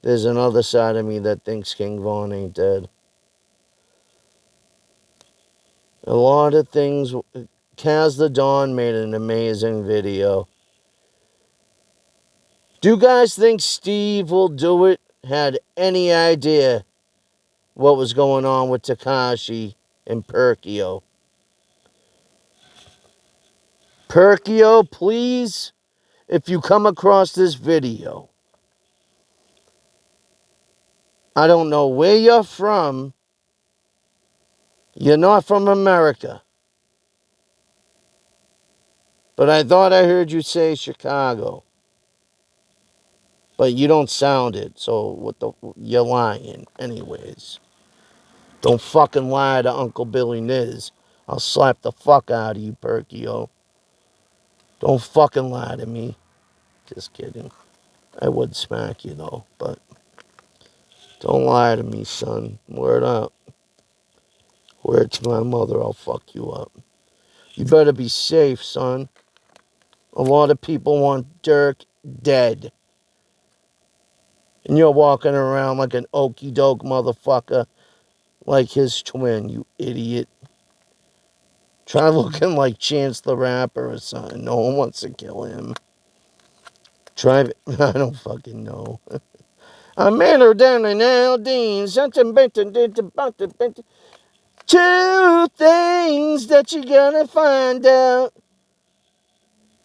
S1: there's another side of me that thinks King Vaughn ain't dead. A lot of things. Kaz the Dawn made an amazing video. Do you guys think Steve will do it? Had any idea what was going on with Takashi and Perkio? Perkio, please, if you come across this video, I don't know where you're from. You're not from America. But I thought I heard you say Chicago. But you don't sound it, so you're lying anyways. Don't fucking lie to Uncle Billy Niz. I'll slap the fuck out of you, Perkio. Don't fucking lie to me. Just kidding. I would smack you though, but don't lie to me, son. Word up. Word to my mother, I'll fuck you up. You better be safe, son. A lot of people want Dirk dead. And you're walking around like an okey doke motherfucker, like his twin, you idiot. Try looking like Chance the Rapper or something. No one wants to kill him. Try. I don't fucking know. I met her down in Aldine. Two things that you gotta find out.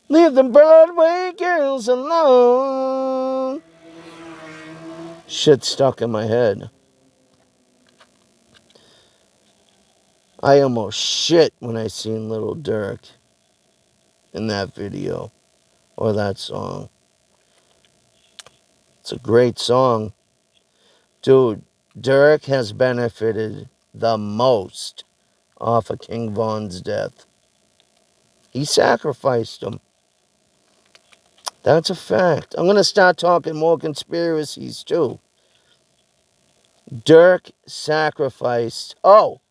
S1: Leave the Broadway girls alone. Shit stuck in my head. I almost shit when I seen Little Dirk in that video or that song. It's a great song. Dude, Dirk has benefited the most off of King Von's death. He sacrificed him. That's a fact. I'm going to start talking more conspiracies too. Dirk sacrificed. Oh,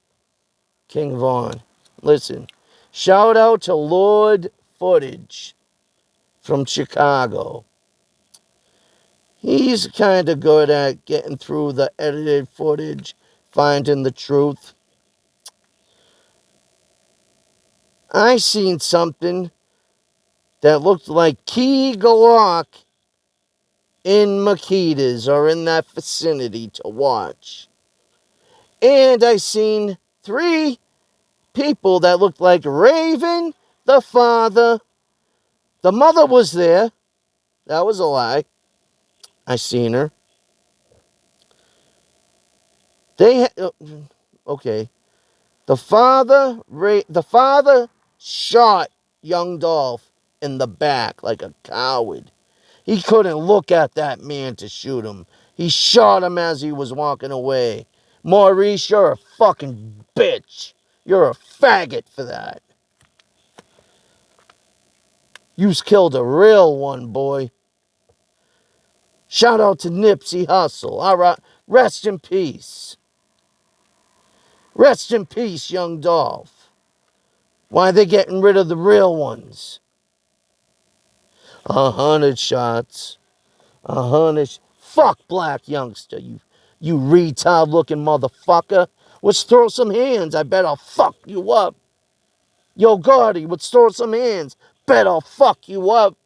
S1: King Von. Listen. Shout out to Lord Footage from Chicago. He's kind of good at getting through the edited footage, finding the truth. I seen something that looked like Key Glock in Makeda's or in that vicinity to watch. And I seen 3 people that looked like Raven, the father. The mother was there. That was a lie. I seen her. Okay. The father shot young Dolph in the back like a coward. He couldn't look at that man to shoot him. He shot him as he was walking away. Maurice, you're a fucking bitch. You're a faggot for that. You've killed a real one, boy. Shout out to Nipsey Hussle. All right, rest in peace. Rest in peace, young Dolph. Why are they getting rid of the real ones? 100 shots. 100. Fuck black youngster, you retard looking motherfucker. Let's throw some hands. I bet I'll fuck you up. Yo, Gordy, let's throw some hands. Bet I'll fuck you up.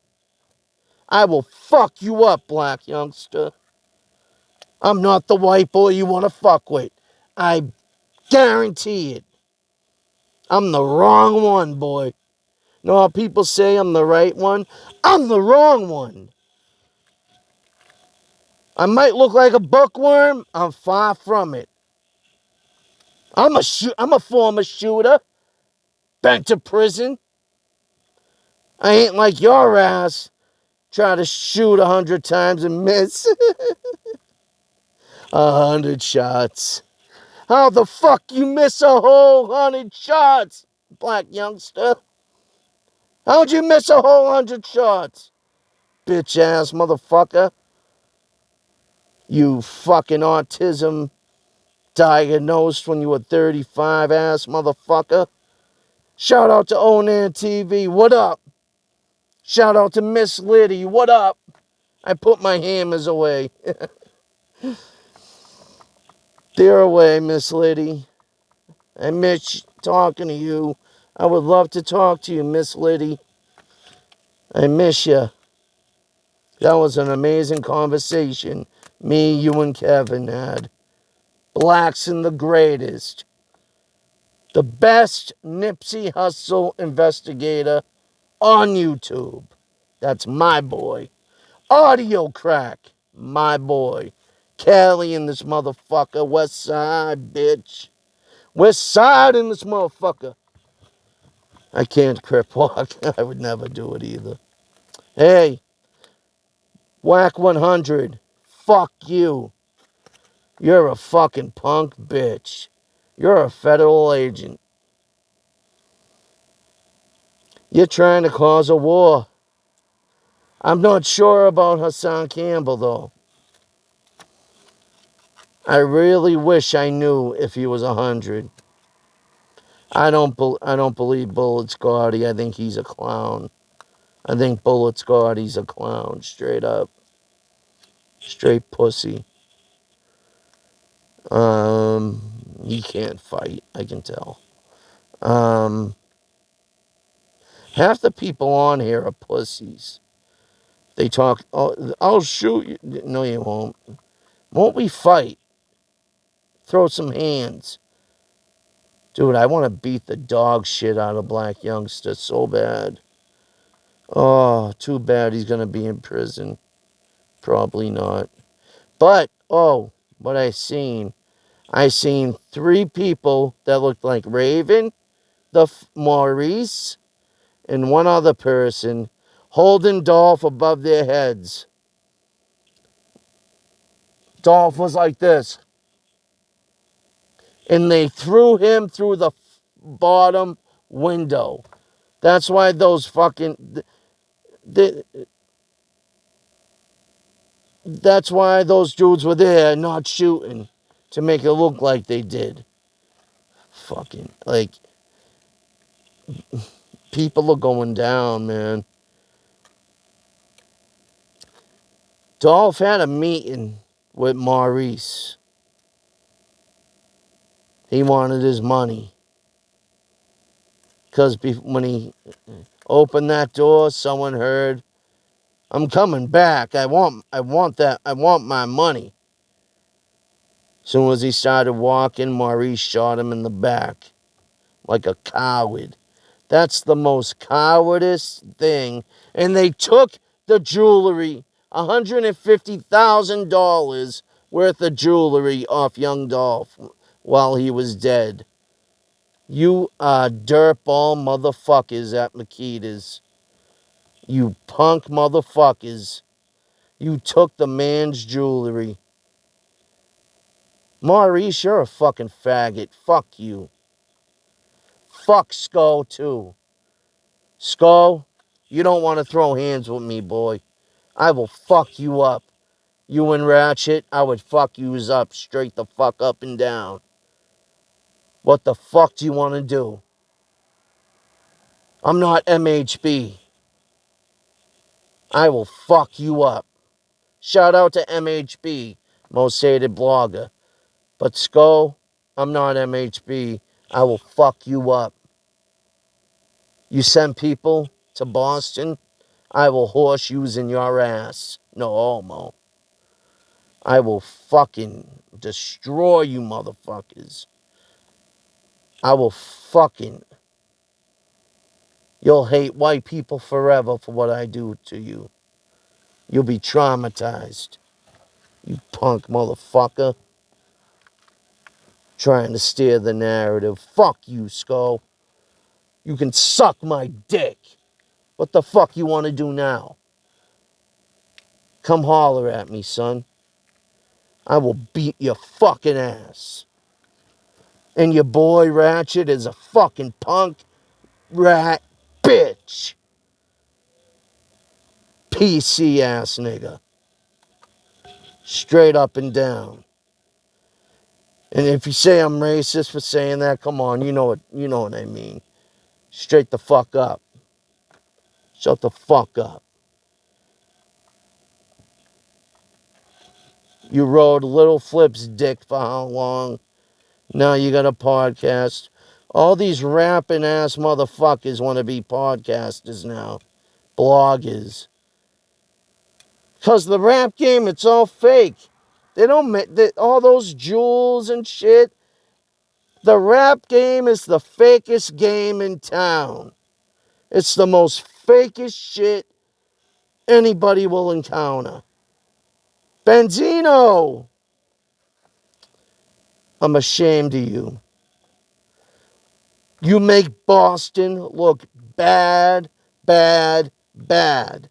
S1: I will fuck you up, black youngster. I'm not the white boy you want to fuck with. I guarantee it. I'm the wrong one, boy. Know how people say I'm the right one? I'm the wrong one. I might look like a bookworm. I'm far from it. I'm a former shooter. Been to prison. I ain't like your ass. Try to shoot 100 times and miss. 100 shots. How the fuck you miss a whole 100 shots, black youngster? How'd you miss a whole 100 shots? Bitch ass motherfucker. You fucking autism diagnosed when you were 35 ass motherfucker. Shout out to Onan TV. What up? Shout out to Miss Liddy. What up? I put my hammers away. They're away, Miss Liddy. I miss talking to you. I would love to talk to you, Miss Liddy. I miss you. That was an amazing conversation. Me, you, and Kevin had. Blackson the greatest. The best Nipsey Hussle investigator on YouTube. That's my boy. Audio Crack. My boy. Kelly in this motherfucker. West Side, bitch. West Side in this motherfucker. I can't crip walk. I would never do it either. Hey, Whack 100. Fuck you. You're a fucking punk bitch. You're a federal agent. You're trying to cause a war. I'm not sure about Hassan Campbell, though. I really wish I knew if he was 100. I don't believe Bullet Scotty. I think he's a clown. I think Bullet Scotty's a clown, straight up. Straight pussy. He can't fight, I can tell. Half the people on here are pussies. They talk, oh, I'll shoot you. No, you won't. Won't we fight? Throw some hands. Dude, I want to beat the dog shit out of Black Youngster so bad. Oh, too bad he's going to be in prison. Probably not. But, oh, what I seen 3 people that looked like Raven, Maurice, and one other person holding Dolph above their heads. Dolph was like this. And they threw him through the bottom window. That's why those fucking... That's why those dudes were there not shooting. To make it look like they did. Fucking, like... People are going down, man. Dolph had a meeting with Maurice. He wanted his money. Because when he opened that door, someone heard, I'm coming back. I want my money. As soon as he started walking, Maurice shot him in the back. Like a coward. That's the most cowardice thing. And they took the jewelry, $150,000 worth of jewelry off young Dolph while he was dead. You dirtball motherfuckers at Makita's. You punk motherfuckers. You took the man's jewelry. Maurice, you're a fucking faggot. Fuck you. Fuck Skull, too. Skull, you don't want to throw hands with me, boy. I will fuck you up. You and Ratchet, I would fuck yous up straight the fuck up and down. What the fuck do you want to do? I'm not MHB. I will fuck you up. Shout out to MHB, most hated blogger. But Sko, I'm not MHB. I will fuck you up. You send people to Boston, I will horseshoes in your ass. No homo. I will fucking destroy you motherfuckers. I will fucking... You'll hate white people forever for what I do to you. You'll be traumatized. You punk motherfucker. Trying to steer the narrative. Fuck you, Sko. You can suck my dick. What the fuck you want to do now? Come holler at me, son. I will beat your fucking ass. And your boy Ratchet is a fucking punk rat bitch. PC ass nigga. Straight up and down. And if you say I'm racist for saying that, come on, you know what I mean. Straight the fuck up. Shut the fuck up. You rode Little Flip's dick for how long? Now you got a podcast. All these rapping ass motherfuckers want to be podcasters now. Bloggers. Because the rap game, it's all fake. They don't make all those jewels and shit. The rap game is the fakest game in town. It's the most fakest shit anybody will encounter. Benzino! I'm ashamed of you. You make Boston look bad, bad, bad.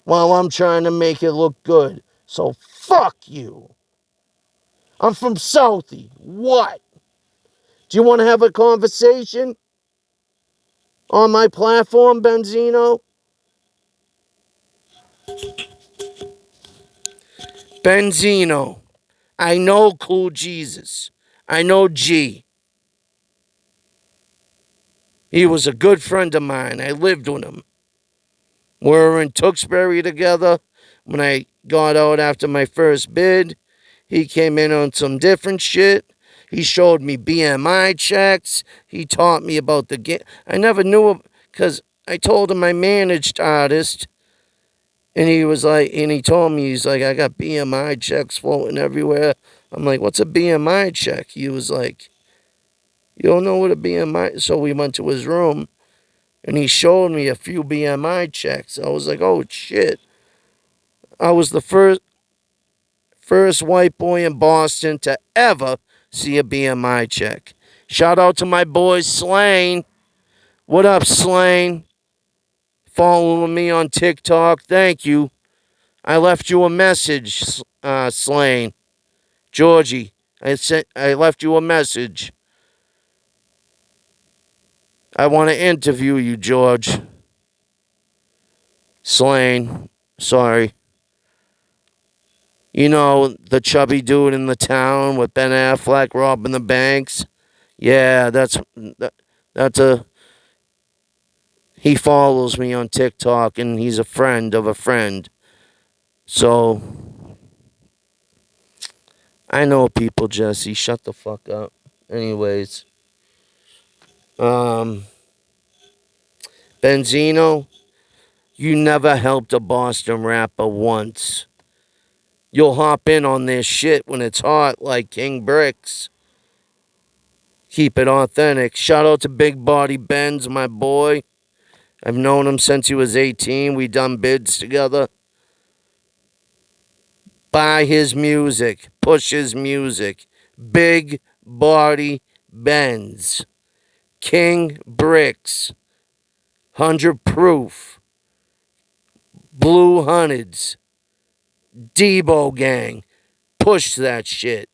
S1: While I'm trying to make it look good. So fuck you. I'm from Southie. What? Do you want to have a conversation on my platform, Benzino? Benzino. I know Cool Jesus. I know G. He was a good friend of mine. I lived with him. We were in Tewksbury together. When I got out after my first bid, he came in on some different shit. He showed me BMI checks. He taught me about the game. I never knew because I told him I managed artists. And he was like, and he told me, he's like, I got BMI checks floating everywhere. I'm like, what's a BMI check? He was like, you don't know what a BMI... So we went to his room, and he showed me a few BMI checks. I was like, oh, shit. I was the first white boy in Boston to ever see a BMI check. Shout out to my boy, Slane. What up, Slane? Following me on TikTok. Thank you. I left you a message, Slane. Georgie, I left you a message. I want to interview you, George. Slane. Sorry. You know, the chubby dude in the town with Ben Affleck robbing the banks? Yeah, that's a... He follows me on TikTok, and he's a friend of a friend. So, I know people, Jesse. Shut the fuck up. Anyways. Benzino, you never helped a Boston rapper once. You'll hop in on this shit when it's hot like King Bricks. Keep it authentic. Shout out to Big Body Benz, my boy. I've known him since he was 18. We done bids together. Buy his music. Push his music. Big Body Benz. King Bricks. 100 Proof. Blue Hunteds. Debo Gang. Push that shit.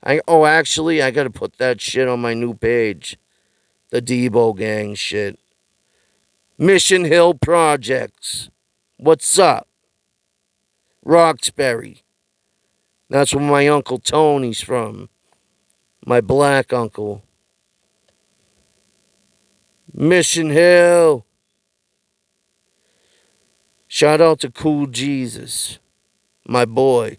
S1: Actually, I gotta put that shit on my new page. The Debo Gang shit. Mission Hill Projects. What's up? Roxbury. That's where my Uncle Tony's from. My black uncle. Mission Hill. Shout out to Cool Jesus, my boy.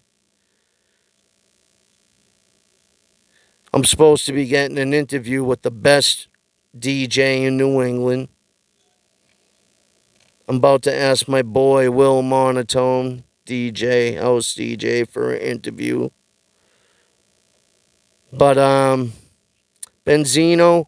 S1: I'm supposed to be getting an interview with the best DJ in New England. I'm about to ask my boy Will Monotone, DJ, house DJ, for an interview. But Benzino,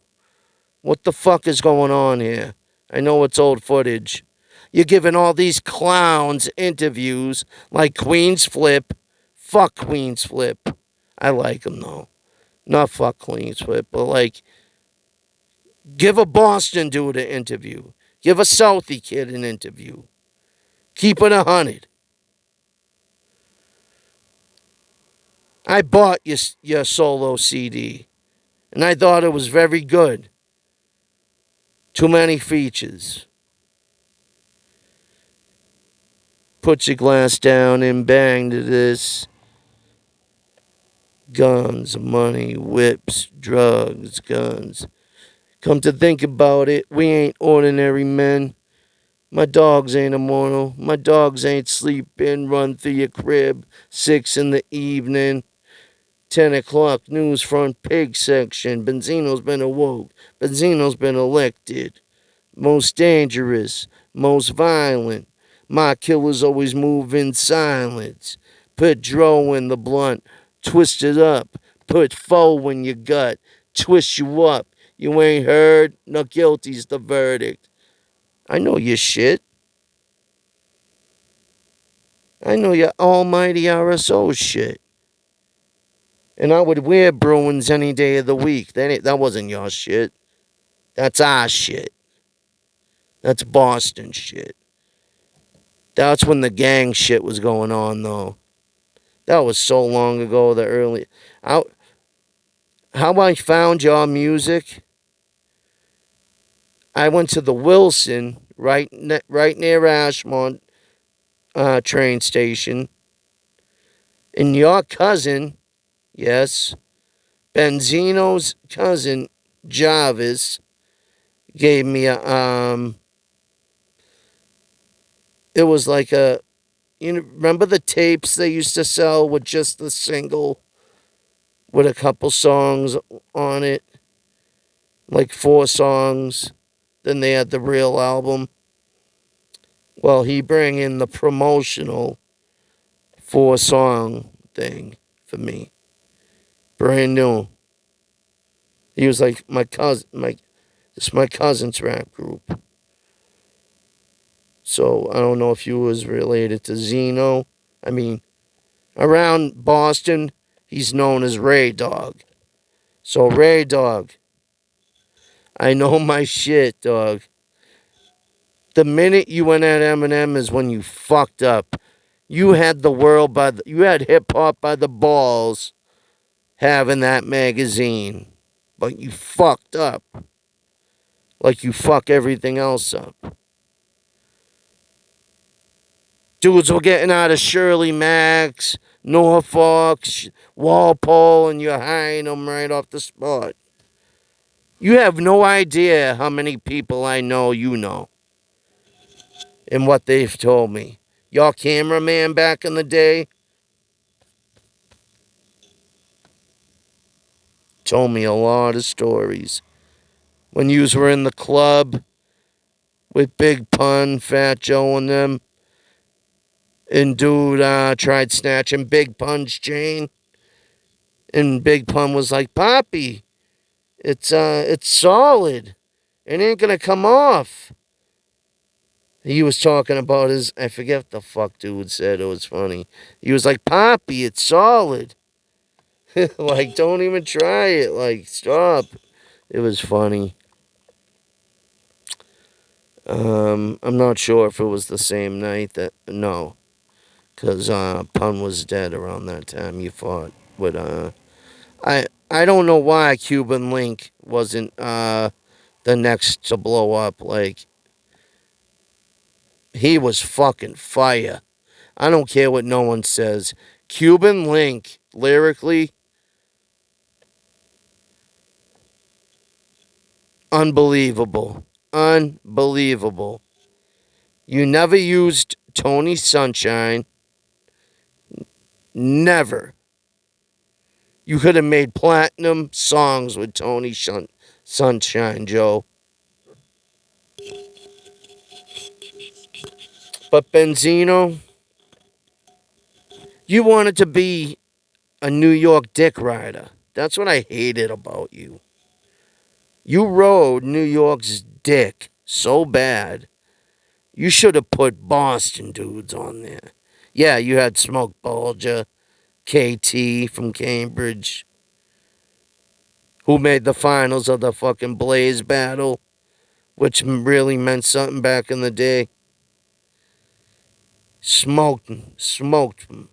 S1: what the fuck is going on here? I know it's old footage. You're giving all these clowns interviews like Queen's Flip. Fuck Queen's Flip. I like him though. Not fuck Queen's Flip, but like, give a Boston dude an interview. Give a Southie kid an interview. Keep it 100. I bought your solo CD, and I thought it was very good. Too many features. Put your glass down and bang to this. Guns, money, whips, drugs, guns. Come to think about it, we ain't ordinary men. My dogs ain't immortal. My dogs ain't sleeping. Run through your crib. 6 in the evening. 10 o'clock news front pig section. Benzino's been awoke. Benzino's been elected. Most dangerous. Most violent. My killers always move in silence. Put Dro in the blunt. Twist it up. Put foe in your gut. Twist you up. You ain't heard. No guilty's the verdict. I know your shit. I know your almighty RSO shit. And I would wear Bruins any day of the week. That wasn't your shit. That's our shit. That's Boston shit. That's when the gang shit was going on, though. That was so long ago, the early. How I found your music, I went to the Wilson, right near Ashmont train station. And your cousin, yes, Benzino's cousin, Jarvis, gave me a, it was like a, remember the tapes they used to sell with just the single with a couple songs on it? Like 4 songs. Then they had the real album. Well, he bring in the promotional 4-song thing for me. Brand new. He was like my cousin, it's my cousin's rap group. So I don't know if you was related to Zeno. I mean, around Boston, he's known as Ray Dog. So Ray Dog, I know my shit, dog. The minute you went at Eminem is when you fucked up. You had the world you had hip hop by the balls having that magazine. But you fucked up. Like you fuck everything else up. Dudes were getting out of Shirley Max, Norfolk, Walpole, and you're hiring them right off the spot. You have no idea how many people I know you know and what they've told me. Your cameraman back in the day told me a lot of stories. When yous were in the club with Big Pun, Fat Joe, and them, and dude tried snatching Big Pun's chain, and Big Pun was like, "Poppy, it's solid. It ain't gonna come off." He was talking about his, I forget what the fuck dude said. It was funny. He was like, "Poppy, it's solid." Like, don't even try it. Like, stop. It was funny. I'm not sure if it was the same night that, no. Because Pun was dead around that time you fought with, I don't know why Cuban Link wasn't, the next to blow up. Like, he was fucking fire. I don't care what no one says. Cuban Link, lyrically, unbelievable. unbelievable. You never used Tony Sunshine. Never. You could have made platinum songs with Tony Sunshine, Joe. But Benzino, you wanted to be a New York dick rider. That's what I hated about you. You rode New York's dick so bad, you should have put Boston dudes on there. Yeah, you had Smoke Bulger, KT from Cambridge, who made the finals of the fucking Blaze battle, which really meant something back in the day. Smoked them.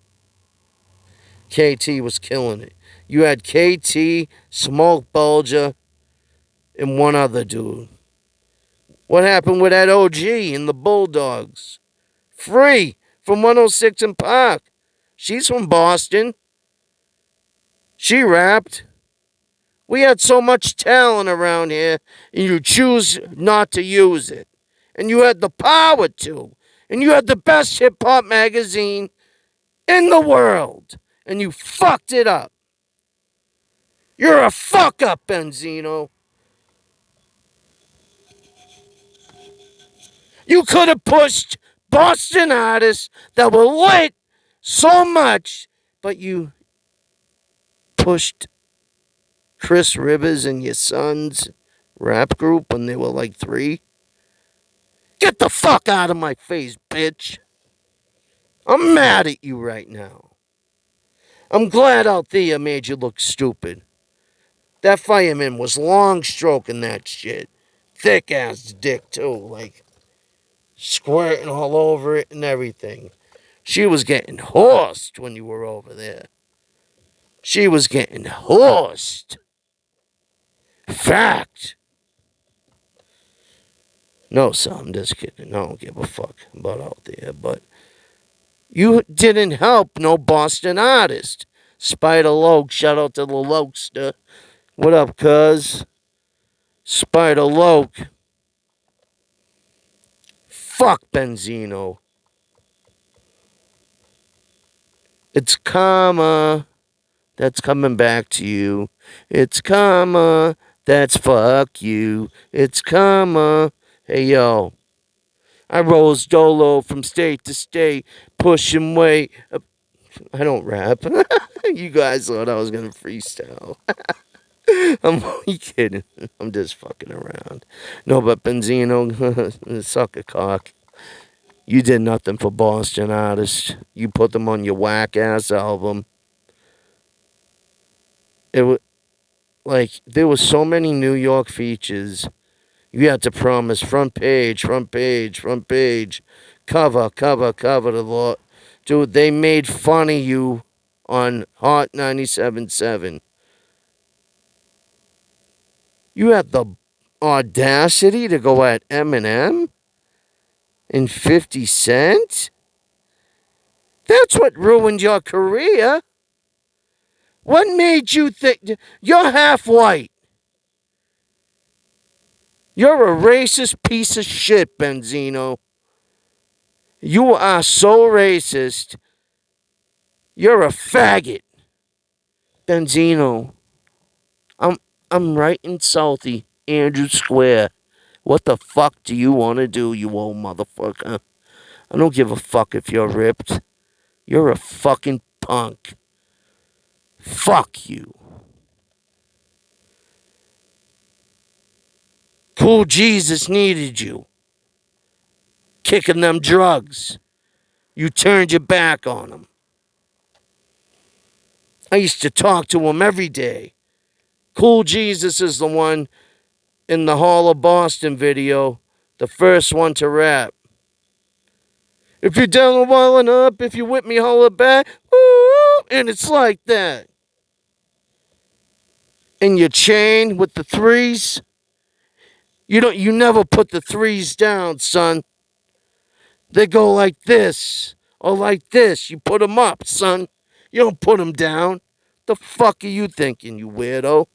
S1: KT was killing it. You had KT, Smoke Bulger, and one other dude. What happened with that OG and the Bulldogs? Free from 106 and Park. She's from Boston. She rapped. We had so much talent around here, and you choose not to use it. And you had the power to. And you had the best hip hop magazine in the world. And you fucked it up. You're a fuck up, Benzino. You could have pushed Boston artists that were lit so much, but you pushed Chris Rivers and your son's rap group when they were like 3. Get the fuck out of my face, bitch. I'm mad at you right now. I'm glad Althea made you look stupid. That fireman was long stroking that shit. Thick ass dick, too. Like, squirting all over it and everything. She was getting horsed when you were over there. She was getting horsed. Fact. No, son, I'm just kidding. I don't give a fuck about out there. But you didn't help no Boston artist. Spider Loke, shout out to the Lokester. What up, cuz? Spider Loke. Fuck Benzino. It's karma that's coming back to you. It's karma that's fuck you. It's karma. Hey, yo. I rose dolo from state to state, pushing weight. I don't rap. You guys thought I was going to freestyle. I'm only kidding. I'm just fucking around. No, but Benzino, suck a cock. You did nothing for Boston artists. You put them on your whack ass album. It was like there was so many New York features. You had to promise front page, front page, front page, cover, cover, cover to the dude. They made fun of you on Hot 97.7. You had the audacity to go at Eminem and 50 Cent? That's what ruined your career. What made you think you're half white? You're a racist piece of shit, Benzino. You are so racist. You're a faggot. Benzino. I'm right in Southie, Andrew Square. What the fuck do you want to do, you old motherfucker? I don't give a fuck if you're ripped. You're a fucking punk. Fuck you. Cool Jesus needed you. Kicking them drugs. You turned your back on him. I used to talk to him every day. Cool Jesus is the one in the Hall of Boston video, the first one to rap. If you're down wildin' up, if you whip me, holler back, woo, and it's like that. And your chain with the 3s, you never put the 3s down, son. They go like this or like this. You put them up, son. You don't put them down. The fuck are you thinking, you weirdo?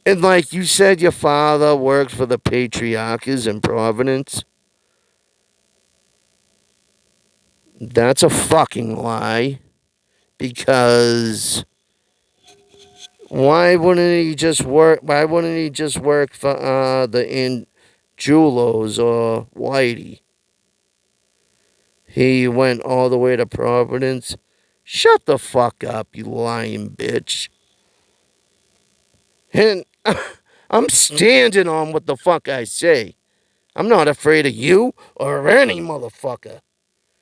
S1: And like you said, your father worked for the Patriarchs in Providence. That's a fucking lie. Because why wouldn't he just work? Why wouldn't he just work for the in Julos or Whitey? He went all the way to Providence. Shut the fuck up, you lying bitch. And I'm standing on what the fuck I say. I'm not afraid of you or any motherfucker.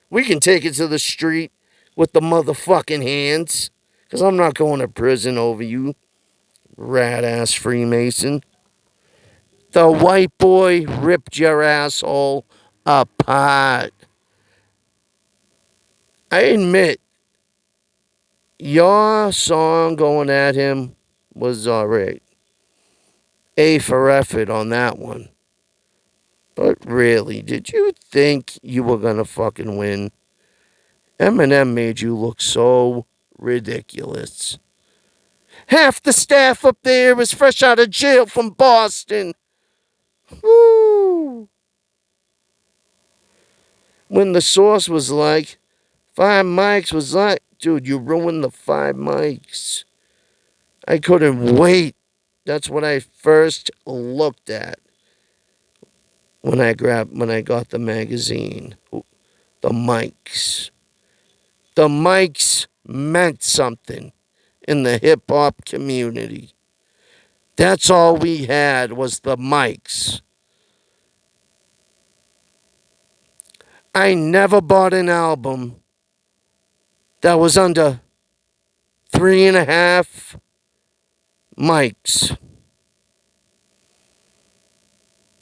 S1: We can take it to the street with the motherfucking hands. Because I'm not going to prison over you, rat ass Freemason. The white boy ripped your asshole apart. I admit, your song going at him was alright. A for effort on that one. But really, did you think you were gonna fucking win? Eminem made you look so ridiculous. Half the staff up there is fresh out of jail from Boston. Woo! When the source was like, 5 mics was like, dude, you ruined the 5 mics. I couldn't wait. That's what I first looked at when I got the magazine. The mics. The mics meant something in the hip hop community. That's all we had was the mics. I never bought an album that was under 3.5 mics.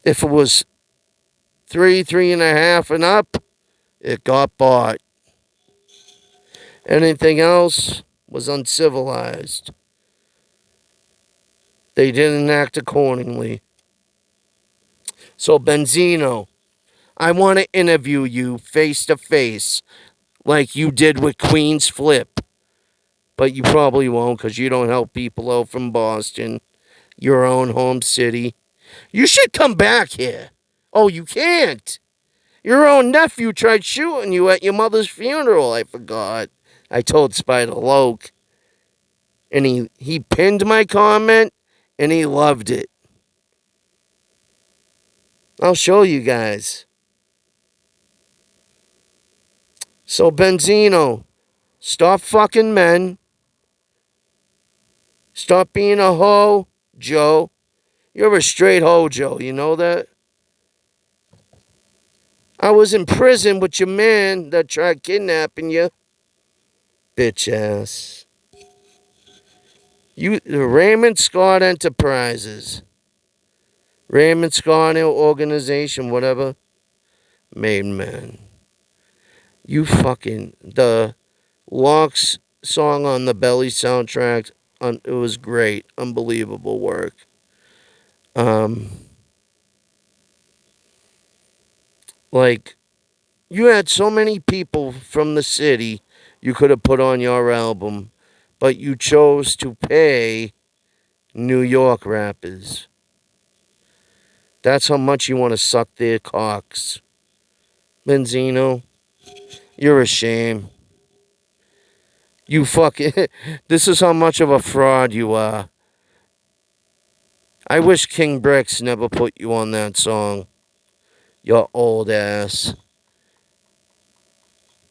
S1: If it was 3.5 and up, it got bought. Anything else was uncivilized. They didn't act accordingly. So, Benzino, I want to interview you face to face like you did with Queen's Flip. But you probably won't because you don't help people out from Boston, your own home city. You should come back here. Oh, you can't. Your own nephew tried shooting you at your mother's funeral, I forgot. I told Spider Loke. And he pinned my comment and he loved it. I'll show you guys. So, Benzino, stop fucking men. Stop being a hoe, Joe. You're a straight hoe, Joe. You know that? I was in prison with your man that tried kidnapping you. Bitch ass. You, Raymond Scott Enterprises. Raymond Scott Organization, whatever. Made man. You fucking. The Locks song on the Belly soundtrack, it was great. Unbelievable work. Like, you had so many people from the city you could have put on your album, but you chose to pay New York rappers. That's how much you want to suck their cocks. Benzino, you're a shame. You fucking. This is how much of a fraud you are. I wish King Bricks never put you on that song. Your old ass.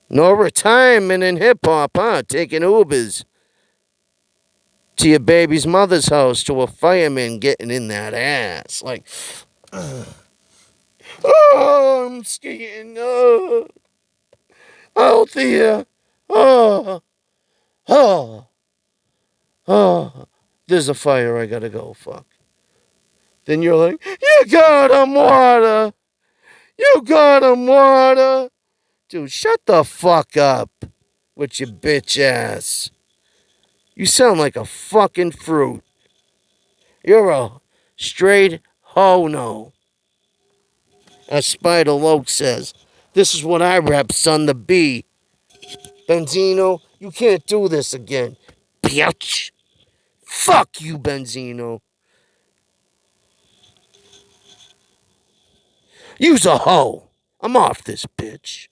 S1: No retirement in hip hop, huh? Taking Ubers to your baby's mother's house to a fireman getting in that ass. Like, oh, I'm skiing. Oh, Thea. Oh, oh, oh. There's a fire. I gotta go. Fuck. Then you're like, you got him water. You got him water. Dude, shut the fuck up with your bitch ass. You sound like a fucking fruit. You're a straight ho-no. As Spider Loke says, this is what I rep, son, the B. Benzino, you can't do this again. Bitch. Fuck you, Benzino. You's a hoe. I'm off this bitch.